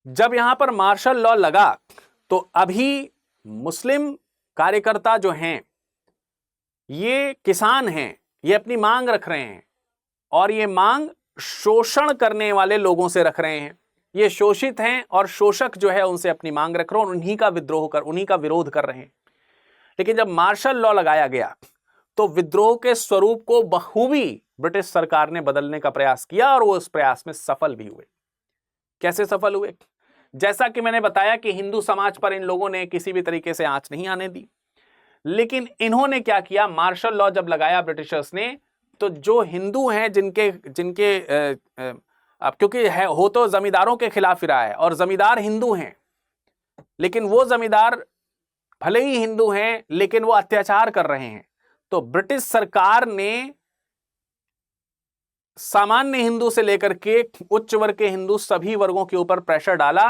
जब यहां पर मार्शल लॉ लगा तो अभी मुस्लिम कार्यकर्ता जो हैं ये किसान हैं, ये अपनी मांग रख रहे हैं और ये मांग शोषण करने वाले लोगों से रख रहे हैं। ये शोषित हैं और शोषक जो है उनसे अपनी मांग रख रहे हैं और उन्हीं का विद्रोह कर, उन्हीं का विरोध कर रहे हैं। लेकिन जब मार्शल लॉ लगाया गया तो विद्रोह के स्वरूप को बखूबी ब्रिटिश सरकार ने बदलने का प्रयास किया और वो उस प्रयास में सफल भी हुए। कैसे सफल हुए? जैसा कि मैंने बताया कि हिंदू समाज पर इन लोगों ने किसी भी तरीके से आंच नहीं आने दी, लेकिन इन्होंने क्या किया, मार्शल लॉ जब लगाया ब्रिटिशर्स ने, तो जो हिंदू हैं जिनके अब क्योंकि हो तो जमींदारों के खिलाफ ही रहा है और जमींदार हिंदू हैं, लेकिन वो जमींदार भले ही हिंदू हैं लेकिन वो अत्याचार कर रहे हैं। तो ब्रिटिश सरकार ने सामान्य हिंदू से लेकर के उच्च वर्ग के हिंदू सभी वर्गों के ऊपर प्रेशर डाला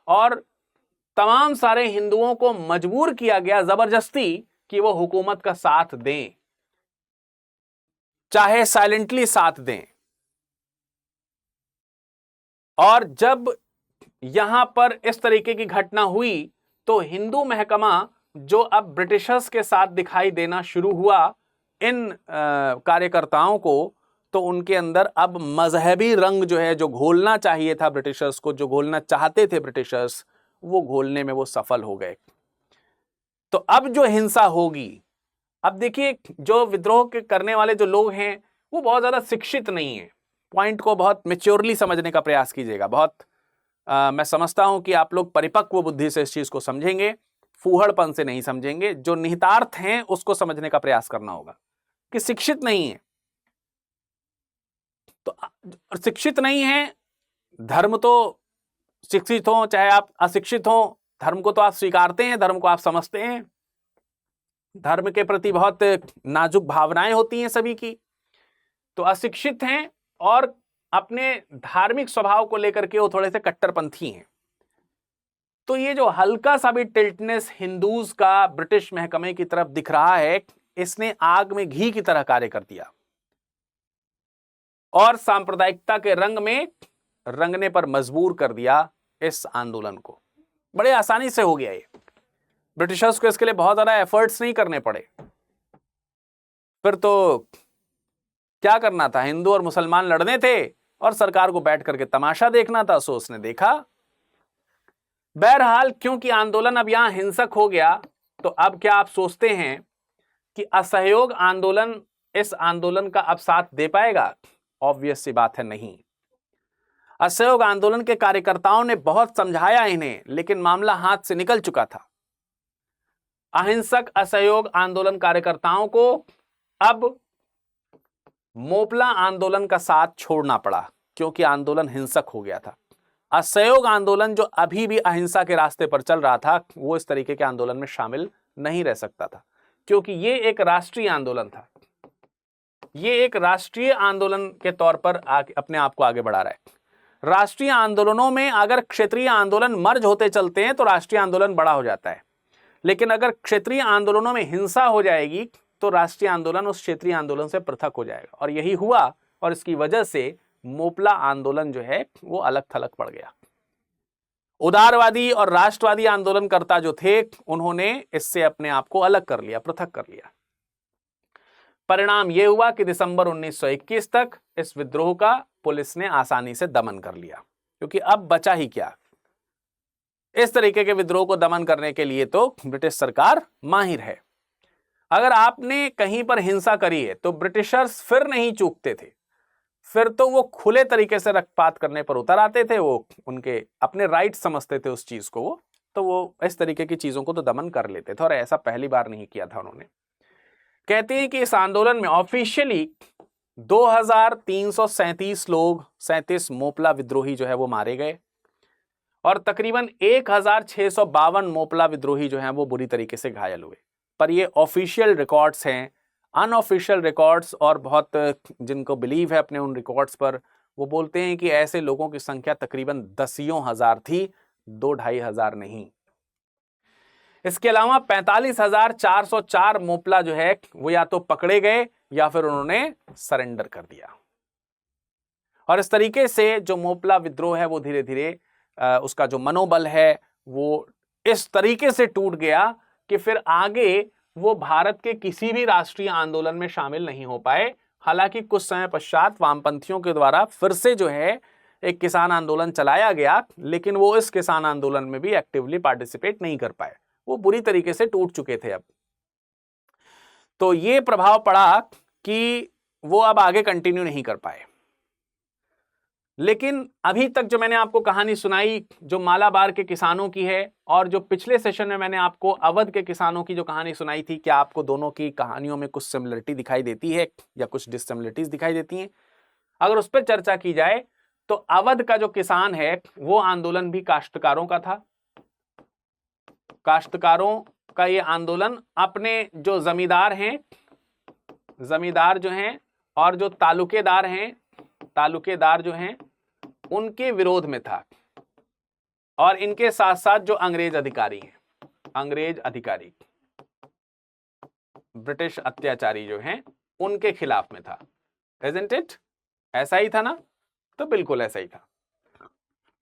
और तमाम सारे हिंदुओं को मजबूर किया गया जबरदस्ती कि वो हुकूमत का साथ दें, चाहे साइलेंटली साथ दें। और जब यहां पर इस तरीके की घटना हुई तो हिंदू महकमा जो अब ब्रिटिशर्स के साथ दिखाई देना शुरू हुआ इन कार्यकर्ताओं को, तो उनके अंदर अब मजहबी रंग जो है, जो घोलना चाहिए था ब्रिटिशर्स को, जो घोलना चाहते थे ब्रिटिशर्स, वो घोलने में वो सफल हो गए। तो अब जो हिंसा होगी, अब देखिए जो विद्रोह के करने वाले जो लोग हैं वो बहुत ज्यादा शिक्षित नहीं है। पॉइंट को बहुत मैच्योरली समझने का प्रयास कीजिएगा। बहुत मैं समझता हूं कि आप लोग परिपक्व बुद्धि से इस चीज को समझेंगे, फूहड़पन से नहीं समझेंगे। जो निहितार्थ हैं उसको समझने का प्रयास करना होगा कि शिक्षित नहीं है तो शिक्षित नहीं है, धर्म तो शिक्षित हो चाहे आप अशिक्षित हो, धर्म को तो आप स्वीकारते हैं, धर्म को आप समझते हैं, धर्म के प्रति बहुत नाजुक भावनाएं होती हैं सभी की। तो अशिक्षित हैं और अपने धार्मिक स्वभाव को लेकर के वो थोड़े से कट्टरपंथी हैं। तो ये जो हल्का सा भी टिल्टनेस हिंदूज का ब्रिटिश महकमे की तरफ दिख रहा है, इसने आग में घी की तरह कार्य कर दिया और सांप्रदायिकता के रंग में रंगने पर मजबूर कर दिया इस आंदोलन को। बड़े आसानी से हो गया ये, ब्रिटिशर्स को इसके लिए बहुत ज्यादा एफर्ट्स नहीं करने पड़े। फिर तो क्या करना था, हिंदू और मुसलमान लड़ने थे और सरकार को बैठ करके तमाशा देखना था, सो उसने देखा। बहरहाल क्योंकि आंदोलन अब यहां हिंसक हो गया, तो अब क्या आप सोचते हैं कि असहयोग आंदोलन इस आंदोलन का अब साथ दे पाएगा? ऑब्वियस सी बात है, नहीं। असहयोग आंदोलन के कार्यकर्ताओं ने बहुत समझाया इन्हें, लेकिन मामला हाथ से निकल चुका था। अहिंसक असहयोग आंदोलन कार्यकर्ताओं को अब मोपला आंदोलन का साथ छोड़ना पड़ा क्योंकि आंदोलन हिंसक हो गया था। असहयोग आंदोलन जो अभी भी अहिंसा के रास्ते पर चल रहा था, वो इस तरीके के आंदोलन में शामिल नहीं रह सकता था, क्योंकि ये एक राष्ट्रीय आंदोलन था। ये एक राष्ट्रीय आंदोलन के तौर पर अपने आप को आगे बढ़ा रहा है। राष्ट्रीय आंदोलनों में अगर क्षेत्रीय आंदोलन मर्ज होते चलते हैं तो राष्ट्रीय आंदोलन बड़ा हो जाता है, लेकिन अगर क्षेत्रीय आंदोलनों में हिंसा हो जाएगी तो राष्ट्रीय आंदोलन उस क्षेत्रीय आंदोलन से पृथक हो जाएगा। और यही हुआ और इसकी वजह से मोपला आंदोलन जो है वो अलग थलग पड़ गया। उदारवादी और राष्ट्रवादी आंदोलनकर्ता जो थे उन्होंने इससे अपने आप को अलग कर लिया, पृथक कर लिया। परिणाम यह हुआ कि दिसंबर 1921 तक इस विद्रोह का पुलिस ने आसानी से दमन कर लिया, क्योंकि अब बचा ही क्या। इस तरीके के विद्रोह को दमन करने के लिए तो ब्रिटिश सरकार माहिर है। अगर आपने कहीं पर हिंसा करी है तो ब्रिटिशर्स फिर नहीं चूकते थे, फिर तो वो खुले तरीके से रक्तपात करने पर उतर आते थे। वो उनके अपने राइट समझते थे उस चीज को, तो वो इस तरीके की चीजों को तो दमन कर लेते थे। और ऐसा पहली बार नहीं किया था उन्होंने। कहते हैं कि इस आंदोलन में ऑफिशियली 2337 लोग, 37 मोपला विद्रोही जो है वो मारे गए और तकरीबन 1652 मोपला विद्रोही जो हैं वो बुरी तरीके से घायल हुए। पर ये ऑफिशियल रिकॉर्ड्स हैं। अनऑफिशियल रिकॉर्ड्स और बहुत जिनको बिलीव है अपने उन रिकॉर्ड्स पर, वो बोलते हैं कि ऐसे लोगों की संख्या तकरीबन 10 हजार थी, 2-2.5 हजार नहीं। इसके अलावा 45,404 मोपला जो है वो या तो पकड़े गए या फिर उन्होंने सरेंडर कर दिया। और इस तरीके से जो मोपला विद्रोह है वो धीरे धीरे उसका जो मनोबल है वो इस तरीके से टूट गया कि फिर आगे वो भारत के किसी भी राष्ट्रीय आंदोलन में शामिल नहीं हो पाए। हालांकि कुछ समय पश्चात वामपंथियों के द्वारा फिर से जो है एक किसान आंदोलन चलाया गया, लेकिन वो इस किसान आंदोलन में भी एक्टिवली पार्टिसिपेट नहीं कर पाए, वो बुरी तरीके से टूट चुके थे अब। तो ये प्रभाव पड़ा कि वो अब आगे कंटिन्यू नहीं कर पाए। लेकिन अभी तक जो मैंने आपको कहानी सुनाई जो मालाबार के किसानों की है, और जो पिछले सेशन में मैंने आपको अवध के किसानों की जो कहानी सुनाई थी, क्या आपको दोनों की कहानियों में कुछ सिमिलरिटी दिखाई देती है या कुछ डिससिमिलरिटीज दिखाई देती हैं? अगर उस पर चर्चा की जाए तो अवध का जो किसान है वो आंदोलन भी काश्तकारों का था। काश्तकारों का ये आंदोलन अपने जो जमींदार हैं, जमींदार जो हैं और जो तालुकेदार हैं, तालुकेदार जो हैं उनके विरोध में था, और इनके साथ साथ जो अंग्रेज अधिकारी हैं, अंग्रेज अधिकारी ब्रिटिश अत्याचारी जो हैं उनके खिलाफ में था। Isn't it? ऐसा ही था ना? तो बिल्कुल ऐसा ही था।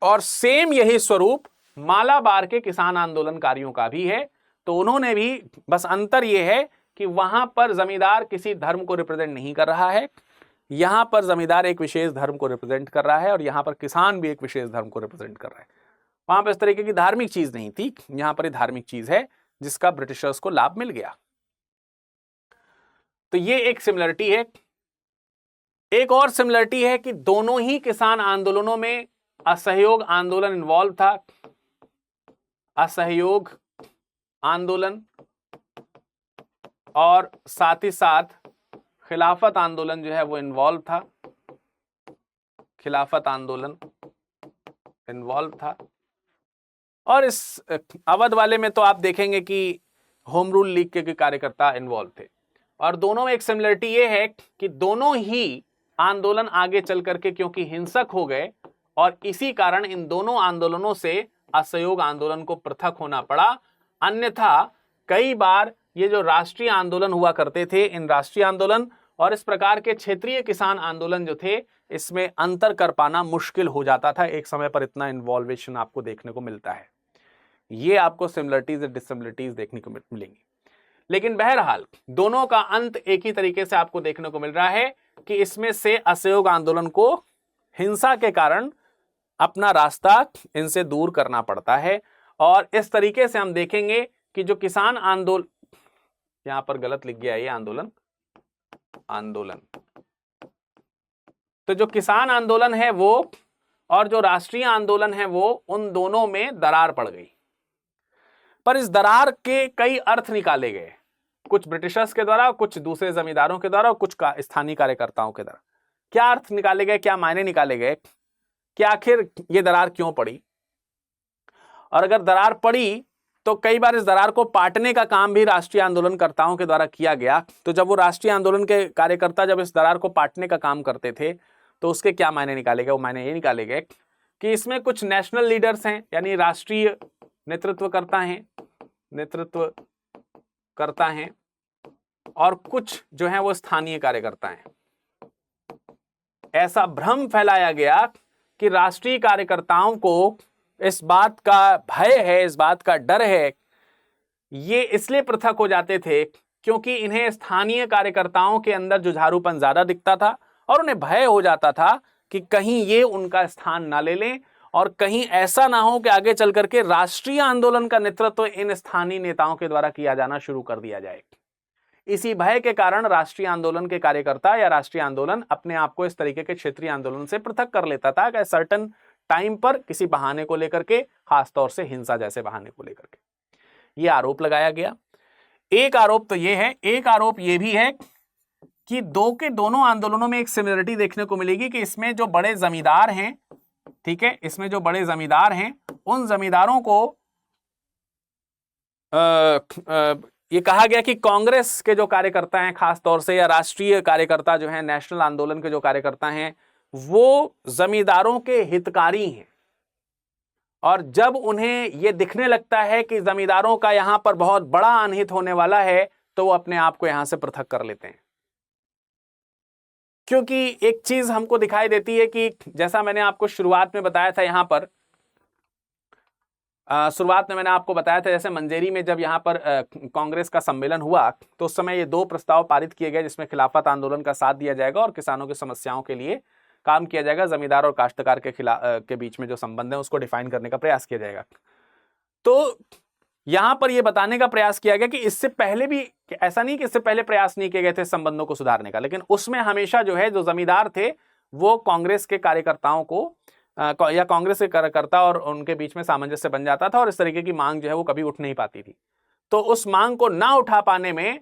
और सेम यही स्वरूप मालाबार के किसान आंदोलनकारियों का भी है। तो उन्होंने भी, बस अंतर यह है कि वहां पर जमींदार किसी धर्म को रिप्रेजेंट नहीं कर रहा है, यहां पर जमींदार एक विशेष धर्म को रिप्रेजेंट कर रहा है, और यहां पर किसान भी एक विशेष धर्म को रिप्रेजेंट कर रहा है। वहां पर इस तरीके की धार्मिक चीज नहीं थी, यहां पर धार्मिक चीज है जिसका ब्रिटिशर्स को लाभ मिल गया। तो ये एक सिमिलरिटी है। एक और सिमिलरिटी है कि दोनों ही किसान आंदोलनों में असहयोग आंदोलन इन्वॉल्व था। असहयोग आंदोलन और साथ ही साथ खिलाफत आंदोलन जो है वो इन्वॉल्व था। खिलाफत आंदोलन इन्वॉल्व था। और इस अवध वाले में तो आप देखेंगे कि होम रूल लीग के कार्यकर्ता इन्वॉल्व थे। और दोनों में एक सिमिलरिटी ये है कि दोनों ही आंदोलन आगे चल करके क्योंकि हिंसक हो गए, और इसी कारण इन दोनों आंदोलनों से असहयोग आंदोलन को पृथक होना पड़ा। अन्यथा कई बार ये जो राष्ट्रीय आंदोलन हुआ करते थे, इन राष्ट्रीय आंदोलन और इस प्रकार के क्षेत्रीय किसान आंदोलन जो थे, इसमें अंतर कर पाना मुश्किल हो जाता था। एक समय पर इतना इन्वॉल्वेशन आपको देखने को मिलता है। ये आपको सिमिलरिटीज और डिससिमिलरिटीज देखने को मिलेंगी। लेकिन बहरहाल दोनों का अंत एक ही तरीके से आपको देखने को मिल रहा है कि इसमें से असहयोग आंदोलन को हिंसा के कारण अपना रास्ता इनसे दूर करना पड़ता है। और इस तरीके से हम देखेंगे कि जो किसान आंदोलन, यहां पर गलत लिख गया ये आंदोलन, आंदोलन, तो जो किसान आंदोलन है वो और जो राष्ट्रीय आंदोलन है वो, उन दोनों में दरार पड़ गई। पर इस दरार के कई अर्थ निकाले गए, कुछ ब्रिटिशर्स के द्वारा, कुछ दूसरे जमींदारों के द्वारा, कुछ स्थानीय कार्यकर्ताओं के द्वारा। क्या अर्थ निकाले गए, क्या मायने निकाले गए कि आखिर ये दरार क्यों पड़ी? और अगर दरार पड़ी तो कई बार इस दरार को पाटने का काम भी राष्ट्रीय आंदोलनकर्ताओं के द्वारा किया गया। तो जब वो राष्ट्रीय आंदोलन के कार्यकर्ता जब इस दरार को पाटने का काम करते थे तो उसके क्या मायने निकाले गए? वो मायने ये निकाले गए कि इसमें कुछ नेशनल लीडर्स हैं, यानी राष्ट्रीय नेतृत्व करता हैं, और कुछ जो है वो स्थानीय कार्यकर्ता हैं। ऐसा भ्रम फैलाया गया कि राष्ट्रीय कार्यकर्ताओं को इस बात का भय है, इस बात का डर है, ये इसलिए पृथक हो जाते थे क्योंकि इन्हें स्थानीय कार्यकर्ताओं के अंदर जुझारूपन ज्यादा दिखता था, और उन्हें भय हो जाता था कि कहीं ये उनका स्थान ना ले लें, और कहीं ऐसा ना हो कि आगे चल करके राष्ट्रीय आंदोलन का नेतृत्व इन स्थानीय नेताओं के द्वारा किया जाना शुरू कर दिया जाए। इसी भय के कारण राष्ट्रीय आंदोलन के कार्यकर्ता या राष्ट्रीय आंदोलन अपने आप को इस तरीके के क्षेत्रीय आंदोलन से पृथक कर लेता था कि सर्टेन टाइम पर किसी बहाने को लेकर के, खासतौर से हिंसा जैसे बहाने को लेकर के। यह आरोप लगाया गया। एक आरोप तो यह है, एक आरोप यह भी है कि दोनों आंदोलनों में एक सिमिलरिटी देखने को मिलेगी कि इसमें जो बड़े जमींदार हैं, ठीक है, इसमें जो बड़े जमींदार हैं उन जमींदारों को ये कहा गया कि कांग्रेस के जो कार्यकर्ता हैं खास तौर से, या राष्ट्रीय कार्यकर्ता जो हैं, नेशनल आंदोलन के जो कार्यकर्ता हैं, वो जमींदारों के हितकारी हैं। और जब उन्हें ये दिखने लगता है कि जमींदारों का यहां पर बहुत बड़ा अनहित होने वाला है तो वो अपने आप को यहां से पृथक कर लेते हैं। क्योंकि एक चीज हमको दिखाई देती है कि जैसा मैंने आपको शुरुआत में बताया था, यहां पर शुरुआत में मैंने आपको बताया था, जैसे मंजेरी में जब यहाँ पर कांग्रेस का सम्मेलन हुआ तो उस समय ये 2 प्रस्ताव पारित किए गए जिसमें खिलाफत आंदोलन का साथ दिया जाएगा और किसानों की समस्याओं के लिए काम किया जाएगा, जमींदार और काश्तकार के बीच में जो संबंध है उसको डिफाइन करने का प्रयास किया जाएगा। तो यहां पर यह बताने का प्रयास किया गया कि इससे पहले भी, ऐसा नहीं कि इससे पहले प्रयास नहीं किए गए थे संबंधों को सुधारने का, लेकिन उसमें हमेशा जो है जो जमींदार थे वो कांग्रेस के कार्यकर्ताओं को या कांग्रेस के कार्यकर्ता और उनके बीच में सामंजस्य बन जाता था और इस तरीके की मांग जो है वो कभी उठ नहीं पाती थी। तो उस मांग को ना उठा पाने में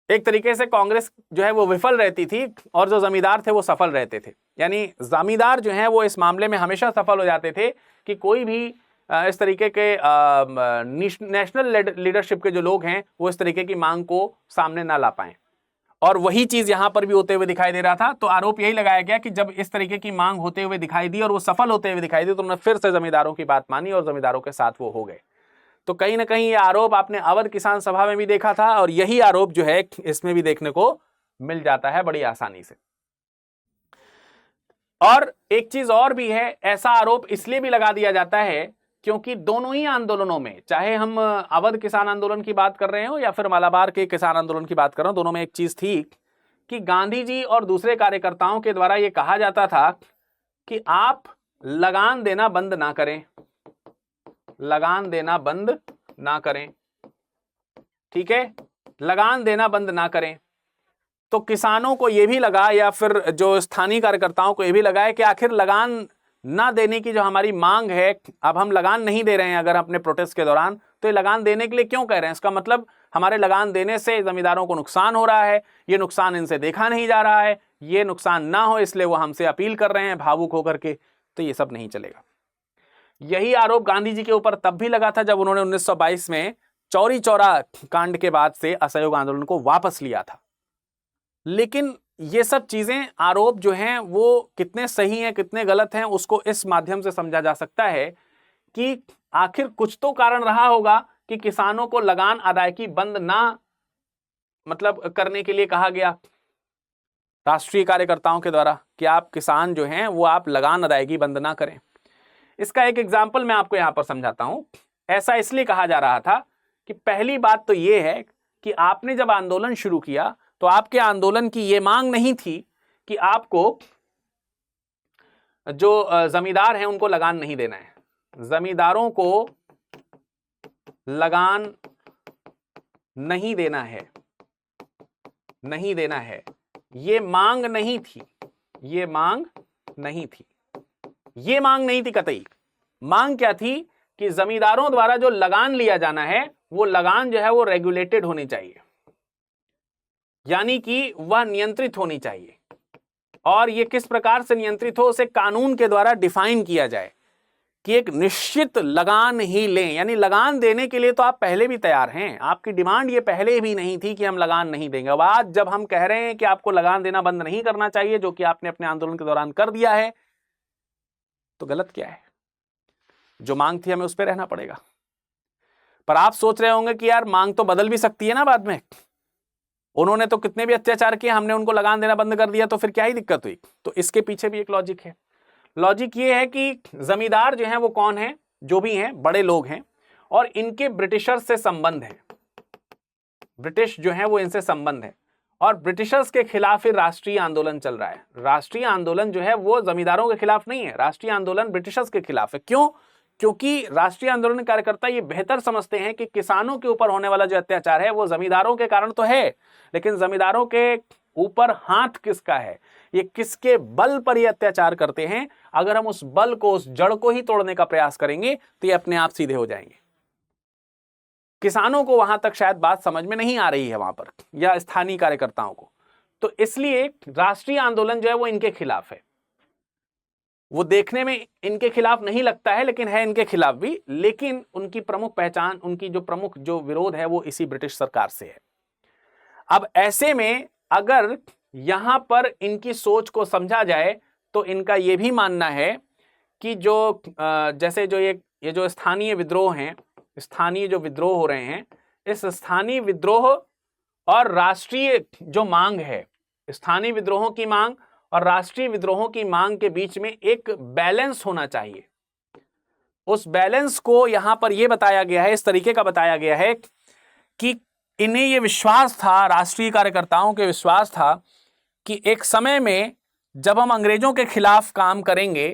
एक तरीके से कांग्रेस जो है वो विफल रहती थी और जो जमींदार थे वो सफल रहते थे। यानी जमींदार जो है वो इस मामले में हमेशा सफल हो जाते थे कि कोई भी इस तरीके के नेशनल लीडरशिप के जो लोग हैं वो इस तरीके की मांग को सामने ना ला पाए, और वही चीज यहां पर भी होते हुए दिखाई दे रहा था। तो आरोप यही लगाया गया कि जब इस तरीके की मांग होते हुए दिखाई दी और वो सफल होते हुए दिखाई दी तो उन्होंने फिर से जमींदारों की बात मानी और जमींदारों के साथ वो हो गए। तो कहीं ना कहीं ये आरोप आपने अवध किसान सभा में भी देखा था और यही आरोप जो है इसमें भी देखने को मिल जाता है बड़ी आसानी से। और एक चीज और भी है, ऐसा आरोप इसलिए भी लगा दिया जाता है क्योंकि दोनों ही आंदोलनों में, चाहे हम अवध किसान आंदोलन की बात कर रहे हो या फिर मालाबार के किसान आंदोलन की बात कर रहे हो, दोनों में एक चीज थी कि गांधी जी और दूसरे कार्यकर्ताओं के द्वारा यह कहा जाता था कि आप लगान देना बंद ना करें, लगान देना बंद ना करें, ठीक है, लगान देना बंद ना करें। तो किसानों को यह भी लगा या फिर जो स्थानीय कार्यकर्ताओं को यह भी लगा है कि आखिर लगान ना देने की जो हमारी मांग है, अब हम लगान नहीं दे रहे हैं अगर अपने प्रोटेस्ट के दौरान, तो ये लगान देने के लिए क्यों कह रहे हैं? इसका मतलब हमारे लगान देने से जमींदारों को नुकसान हो रहा है, ये नुकसान इनसे देखा नहीं जा रहा है, ये नुकसान ना हो इसलिए वो हमसे अपील कर रहे हैं भावुक होकर के, तो ये सब नहीं चलेगा। यही आरोप गांधी जी के ऊपर तब भी लगा था जब उन्होंने 1922 में चौरी चौरा कांड के बाद से असहयोग आंदोलन को वापस लिया था। लेकिन ये सब चीजें, आरोप जो हैं वो कितने सही हैं कितने गलत हैं उसको इस माध्यम से समझा जा सकता है कि आखिर कुछ तो कारण रहा होगा कि किसानों को लगान अदायगी बंद ना करने के लिए कहा गया राष्ट्रीय कार्यकर्ताओं के द्वारा कि आप किसान जो हैं वो आप लगान अदायगी बंद ना करें। इसका एक एग्जाम्पल मैं आपको यहां पर समझाता हूं। ऐसा इसलिए कहा जा रहा था कि पहली बात तो ये है कि आपने जब आंदोलन शुरू किया तो आपके आंदोलन की यह मांग नहीं थी कि आपको जो जमींदार हैं उनको लगान नहीं देना है। जमींदारों को लगान नहीं देना है, नहीं देना है, ये मांग नहीं थी, ये मांग नहीं थी, ये मांग नहीं थी कतई। मांग क्या थी कि जमींदारों द्वारा जो लगान लिया जाना है वो लगान जो है वो रेगुलेटेड होनी चाहिए, यानी कि वह नियंत्रित होनी चाहिए। और यह किस प्रकार से नियंत्रित हो उसे कानून के द्वारा डिफाइन किया जाए कि एक निश्चित लगान ही लें। यानी लगान देने के लिए तो आप पहले भी तैयार हैं, आपकी डिमांड ये पहले भी नहीं थी कि हम लगान नहीं देंगे। अब आज जब हम कह रहे हैं कि आपको लगान देना बंद नहीं करना चाहिए, जो कि आपने अपने आंदोलन के दौरान कर दिया है, तो गलत क्या है? जो मांग थी हमें उस पर रहना पड़ेगा। पर आप सोच रहे होंगे कि यार मांग तो बदल भी सकती है ना बाद में, उन्होंने तो कितने भी अत्याचार किए, हमने उनको लगान देना बंद कर दिया तो फिर क्या ही दिक्कत हुई? तो इसके पीछे भी एक लॉजिक है। लॉजिक ये है कि जमींदार जो हैं वो कौन है? जो भी हैं बड़े लोग हैं और इनके ब्रिटिशर्स से संबंध है, ब्रिटिश जो है वो इनसे संबंध है और ब्रिटिशर्स के खिलाफ ही राष्ट्रीय आंदोलन चल रहा है। राष्ट्रीय आंदोलन जो है वो जमींदारों के खिलाफ नहीं है, राष्ट्रीय आंदोलन ब्रिटिशर्स के खिलाफ है। क्यों? क्योंकि राष्ट्रीय आंदोलन कार्यकर्ता ये बेहतर समझते हैं कि किसानों के ऊपर होने वाला जो अत्याचार है वो जमींदारों के कारण तो है, लेकिन जमींदारों के ऊपर हाथ किसका है, ये किसके बल पर ये अत्याचार करते हैं, अगर हम उस बल को, उस जड़ को ही तोड़ने का प्रयास करेंगे तो ये अपने आप सीधे हो जाएंगे। किसानों को वहां तक शायद बात समझ में नहीं आ रही है वहां पर, या स्थानीय कार्यकर्ताओं को। तो इसलिए राष्ट्रीय आंदोलन जो है वो इनके खिलाफ है। वो देखने में इनके खिलाफ नहीं लगता है लेकिन है इनके खिलाफ भी, लेकिन उनकी प्रमुख पहचान, उनकी जो प्रमुख जो विरोध है वो इसी ब्रिटिश सरकार से है। अब ऐसे में अगर यहां पर इनकी सोच को समझा जाए तो इनका यह भी मानना है कि जो जैसे जो ये जो स्थानीय विद्रोह हैं, स्थानीय जो विद्रोह हो रहे हैं, इस स्थानीय विद्रोह और राष्ट्रीय जो मांग है, स्थानीय विद्रोहों की मांग और राष्ट्रीय विद्रोहों की मांग के बीच में एक बैलेंस होना चाहिए। उस बैलेंस को यहां पर यह बताया गया है, इस तरीके का बताया गया है कि इन्हें यह विश्वास था, राष्ट्रीय कार्यकर्ताओं के विश्वास था कि एक समय में जब हम अंग्रेजों के खिलाफ काम करेंगे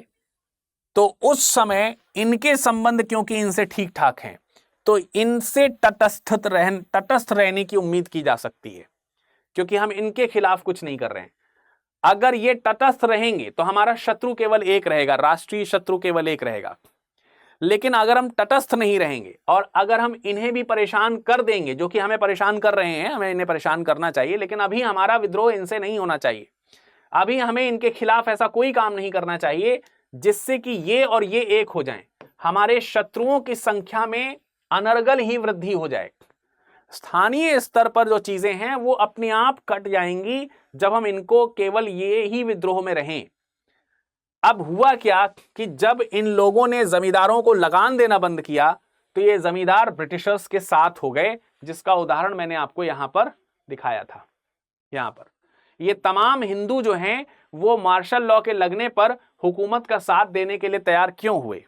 तो उस समय इनके संबंध क्योंकि इनसे ठीक ठाक हैं तो इनसे तटस्थ रहने की उम्मीद की जा सकती है, क्योंकि हम इनके खिलाफ कुछ नहीं कर रहे हैं। अगर ये तटस्थ रहेंगे तो हमारा शत्रु केवल एक रहेगा, राष्ट्रीय शत्रु केवल एक रहेगा। लेकिन अगर हम तटस्थ नहीं रहेंगे और अगर हम इन्हें भी परेशान कर देंगे, जो कि हमें परेशान कर रहे हैं, हमें इन्हें परेशान करना चाहिए, लेकिन अभी हमारा विद्रोह इनसे नहीं होना चाहिए। अभी हमें इनके खिलाफ ऐसा कोई काम नहीं करना चाहिए जिससे कि ये और ये एक हो जाएं, हमारे शत्रुओं की संख्या में अनर्गल ही वृद्धि हो जाए। स्थानीय स्तर पर जो चीजें हैं वो अपने आप कट जाएंगी जब हम इनको केवल ये ही विद्रोह में रहें। अब हुआ क्या कि जब इन लोगों ने जमींदारों को लगान देना बंद किया तो ये जमींदार ब्रिटिशर्स के साथ हो गए, जिसका उदाहरण मैंने आपको यहां पर दिखाया था। यहां पर ये तमाम हिंदू जो हैं वो मार्शल लॉ के लगने पर हुकूमत का साथ देने के लिए तैयार क्यों हुए?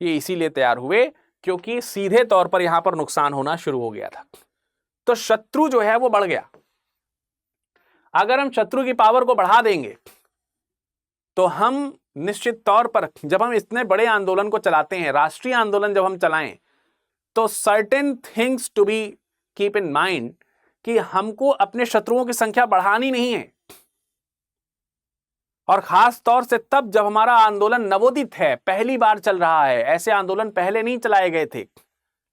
ये इसीलिए तैयार हुए क्योंकि सीधे तौर पर यहां पर नुकसान होना शुरू हो गया था। तो शत्रु जो है वो बढ़ गया। अगर हम शत्रु की पावर को बढ़ा देंगे तो हम निश्चित तौर पर, जब हम इतने बड़े आंदोलन को चलाते हैं, राष्ट्रीय आंदोलन जब हम चलाएं, तो certain things to be keep in mind कि हमको अपने शत्रुओं की संख्या बढ़ानी नहीं है। और खास तौर से तब जब हमारा आंदोलन नवोदित है, पहली बार चल रहा है, ऐसे आंदोलन पहले नहीं चलाए गए थे।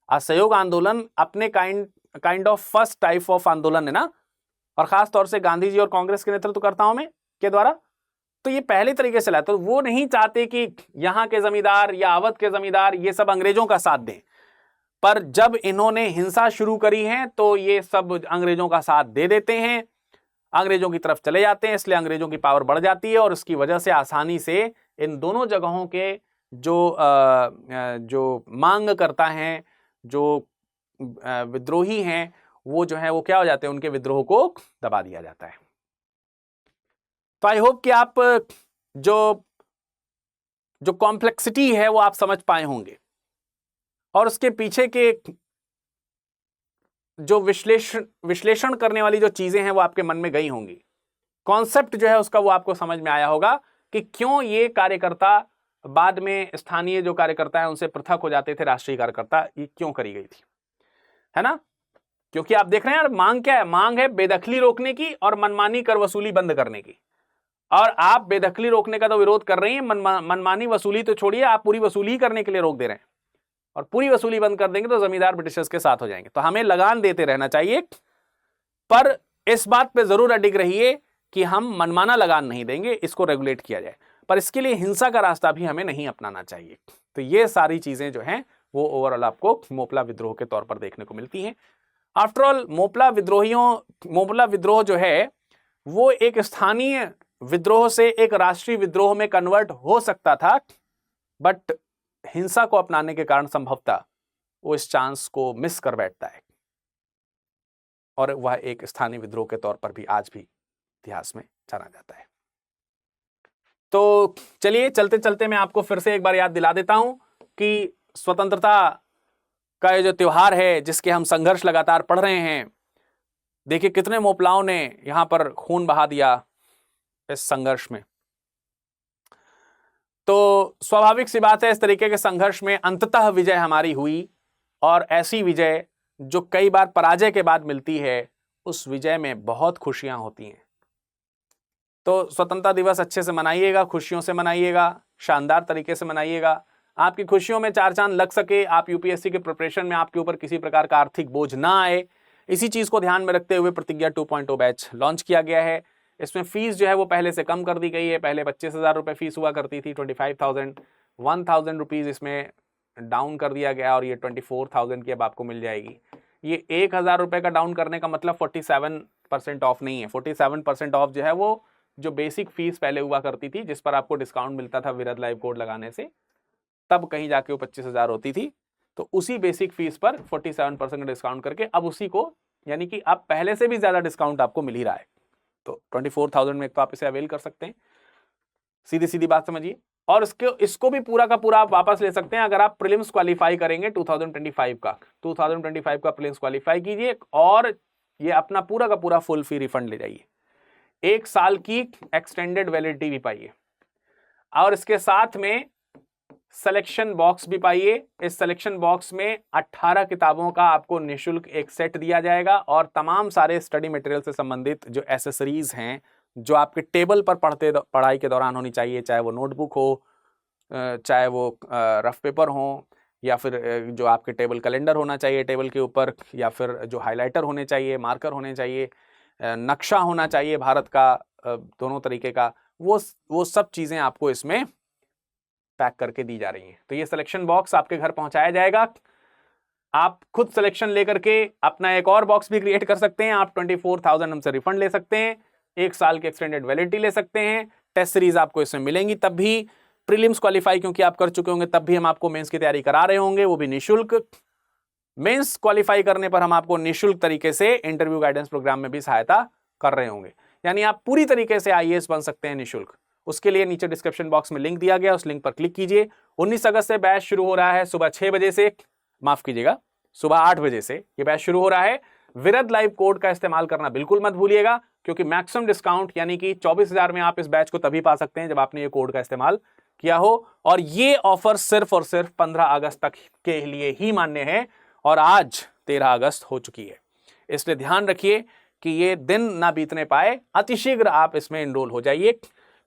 असहयोग आंदोलन अपने kind of first type of आंदोलन है ना, और खास तौर से गांधी जी और कांग्रेस के नेतृत्वकर्ताओं में के द्वारा, तो ये पहले तरीके से चला। तो वो नहीं चाहते कि यहां के जमींदार या अवध के जमींदार ये सब अंग्रेजों का साथ दें, पर जब इन्होंने हिंसा शुरू करी है तो ये सब अंग्रेजों का साथ दे देते हैं, अंग्रेजों की तरफ चले जाते हैं, इसलिए अंग्रेजों की पावर बढ़ जाती है और इसकी वजह से आसानी से इन दोनों जगहों के जो मांग करता हैं, जो विद्रोही हैं, वो जो है वो क्या हो जाते हैं, उनके विद्रोह को दबा दिया जाता है। तो आई होप कि आप जो कॉम्प्लेक्सिटी है वो आप समझ पाए होंगे और उसके पीछे के जो विश्लेषण करने वाली जो चीजें हैं वो आपके मन में गई होंगी। कॉन्सेप्ट जो है उसका वो आपको समझ में आया होगा कि क्यों ये कार्यकर्ता बाद में स्थानीय जो कार्यकर्ता है उनसे पृथक हो जाते थे, राष्ट्रीय कार्यकर्ता, ये क्यों करी गई थी, है ना? क्योंकि आप देख रहे हैं मांग क्या है, मांग है बेदखली रोकने की और मनमानी कर वसूली बंद करने की। और आप बेदखली रोकने का तो विरोध कर रही हैं, मनमानी वसूली तो छोड़िए, आप पूरी वसूली करने के लिए रोक दे रहे हैं, और पूरी वसूली बंद कर देंगे तो जमींदार ब्रिटिशर्स के साथ हो जाएंगे। तो हमें लगान देते रहना चाहिए, पर इस बात पे जरूर अडिग रहिए कि हम मनमाना लगान नहीं देंगे, इसको रेगुलेट किया जाए, पर इसके लिए हिंसा का रास्ता भी हमें नहीं अपनाना चाहिए। तो ये सारी चीजें जो हैं वो ओवरऑल आपको मोपला विद्रोह के तौर पर देखने को मिलती हैं। आफ्टरऑल मोपला विद्रोह जो है वो एक स्थानीय विद्रोह से एक राष्ट्रीय विद्रोह में कन्वर्ट हो सकता था, बट हिंसा को अपनाने के कारण संभवतः वो इस चांस को मिस कर बैठता है और वह एक स्थानीय विद्रोह के तौर पर भी आज भी इतिहास में जाना जाता है। तो चलिए चलते चलते मैं आपको फिर से एक बार याद दिला देता हूं कि स्वतंत्रता का ये जो त्योहार है, जिसके हम संघर्ष लगातार पढ़ रहे हैं, देखिए कितने मोपलाओं ने यहां पर खून बहा दिया इस संघर्ष में। तो स्वाभाविक सी बात है, इस तरीके के संघर्ष में अंततः विजय हमारी हुई, और ऐसी विजय जो कई बार पराजय के बाद मिलती है, उस विजय में बहुत खुशियां होती हैं। तो स्वतंत्रता दिवस अच्छे से मनाइएगा, खुशियों से मनाइएगा, शानदार तरीके से मनाइएगा। आपकी खुशियों में चार चांद लग सके, आप यूपीएससी के प्रिपरेशन में आपके ऊपर किसी प्रकार का आर्थिक बोझ ना आए, इसी चीज को ध्यान में रखते हुए प्रतिज्ञा 2.0 बैच लॉन्च किया गया है। इसमें फीस जो है वो पहले से कम कर दी गई है। पहले 25,000 रुपये फीस हुआ करती थी, 25,000, 1,000 रुपीज़ इसमें डाउन कर दिया गया और ये 24,000 की अब आपको मिल जाएगी। ये 1,000 रुपये का डाउन करने का मतलब 47% ऑफ नहीं है। 47% ऑफ जो है वो जो बेसिक फीस पहले हुआ करती थी, जिस पर आपको डिस्काउंट मिलता था विरद लाइव कोड लगाने से, तब कहीं जाके वो 25,000 होती थी। तो उसी बेसिक फीस पर 47% डिस्काउंट करके अब उसी को, यानी कि अब पहले से भी ज़्यादा डिस्काउंट आपको मिल ही रहा है। तो 24,000 में एक तो आप इसे अवेल कर सकते हैं। सीधी सीधी बात समझिए, और इसको भी पूरा का पूरा आप वापस ले सकते हैं अगर आप प्रीलिम्स क्वालिफाई करेंगे 2025 का प्रीलिम्स क्वालिफाई कीजिए और ये अपना पूरा का पूरा फुल फी रिफंड ले जाइए। 1 साल की एक्सटेंडेड वैलिडिटी भी पाइए और इसके साथ में सिलेक्शन बॉक्स भी पाइए। इस सिलेक्शन बॉक्स में 18 किताबों का आपको निःशुल्क एक सेट दिया जाएगा और तमाम सारे स्टडी मटेरियल से संबंधित जो एसेसरीज हैं जो आपके टेबल पर पढ़ाई के दौरान होनी चाहिए, चाहे वो नोटबुक हो, चाहे वो रफ पेपर हो, या फिर जो आपके टेबल कैलेंडर होना चाहिए टेबल के ऊपर, या फिर जो हाइलाइटर होने चाहिए, मार्कर होने चाहिए, नक्शा होना चाहिए भारत का दोनों तरीके का, वो सब चीज़ें आपको इसमें पैक करके दी जा रही हैं। तो ये सिलेक्शन बॉक्स आपके घर पहुंचाया जाएगा। आप खुद सिलेक्शन लेकर के अपना एक और बॉक्स भी क्रिएट कर सकते हैं। आप 24,000 हमसे रिफंड ले सकते हैं, 1 साल की एक्सटेंडेड वैलिडिटी ले सकते हैं, टेस्ट सीरीज आपको इसमें मिलेंगी, तब भी प्रीलिम्स क्वालिफाई क्योंकि आप कर चुके होंगे तब भी हम आपको मेंस की तैयारी करा रहे होंगे, वो भी निःशुल्क। मेंस क्वालिफाई करने पर हम आपको निःशुल्क तरीके से इंटरव्यू गाइडेंस प्रोग्राम में भी सहायता कर रहे होंगे, यानी आप पूरी तरीके से IAS बन सकते हैं निःशुल्क। उसके लिए नीचे डिस्क्रिप्शन बॉक्स में लिंक दिया गया, उस लिंक पर क्लिक कीजिए। 19 अगस्त से बैच शुरू हो रहा है सुबह 6 बजे से, माफ कीजिएगा सुबह 8 बजे से ये बैच शुरू हो रहा है। विरद लाइव कोड का इस्तेमाल करना बिल्कुल मत भूलिएगा क्योंकि मैक्सिमम डिस्काउंट यानी कि 24,000 में आप इस बैच को तभी पा सकते हैं जब आपने ये कोड का इस्तेमाल किया हो, और ये ऑफर सिर्फ और सिर्फ 15 अगस्त तक के लिए ही मान्य है और आज 13 अगस्त हो चुकी है। इसलिए ध्यान रखिए कि ये दिन ना बीतने पाए, अतिशीघ्र आप इसमें एनरोल हो जाइए,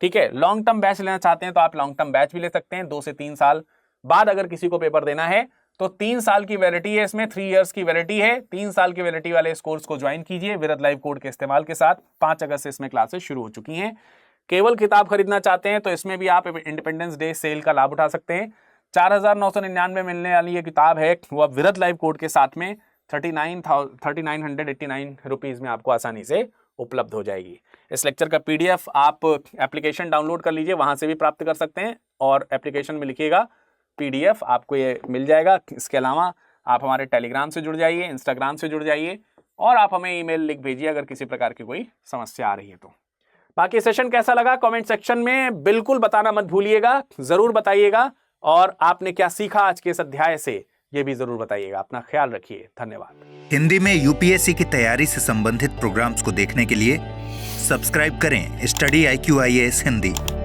ठीक है। लॉन्ग टर्म बैच लेना चाहते हैं तो आप लॉन्ग टर्म बैच भी ले सकते हैं। 2 से 3 साल बाद अगर किसी को पेपर देना है तो 3 साल की वैलिडिटी है इसमें, 3 इयर्स की वैलिडिटी है। 3 साल की वैलिडिटी वाले इस कोर्स को ज्वाइन कीजिए विरद लाइव कोड के इस्तेमाल के साथ। 5 अगस्त से इसमें क्लासेस शुरू हो चुकी हैं। केवल किताब खरीदना चाहते हैं तो इसमें भी आप इंडिपेंडेंस डे सेल का लाभ उठा सकते हैं। 4,999 मिलने वाली ये किताब है वो अब विरद लाइव कोड के साथ में 3989 रुपीज में आपको आसानी से उपलब्ध हो जाएगी। इस लेक्चर का PDF आप एप्लीकेशन डाउनलोड कर लीजिए, वहां से भी प्राप्त कर सकते हैं और एप्लीकेशन में लिखिएगा PDF, आपको ये मिल जाएगा। इसके अलावा आप हमारे टेलीग्राम से जुड़ जाइए, इंस्टाग्राम से जुड़ जाइए और आप हमें ईमेल लिख भेजिए अगर किसी प्रकार की कोई समस्या आ रही है तो। बाकी सेशन कैसा लगा कमेंट सेक्शन में बिल्कुल बताना मत भूलिएगा, जरूर बताइएगा, और आपने क्या सीखा आज के इस अध्याय से ये भी जरूर बताइएगा। अपना ख्याल रखिए, धन्यवाद। हिंदी में UPSC की तैयारी से संबंधित प्रोग्राम्स को देखने के लिए सब्सक्राइब करें स्टडी IQ IAS हिंदी।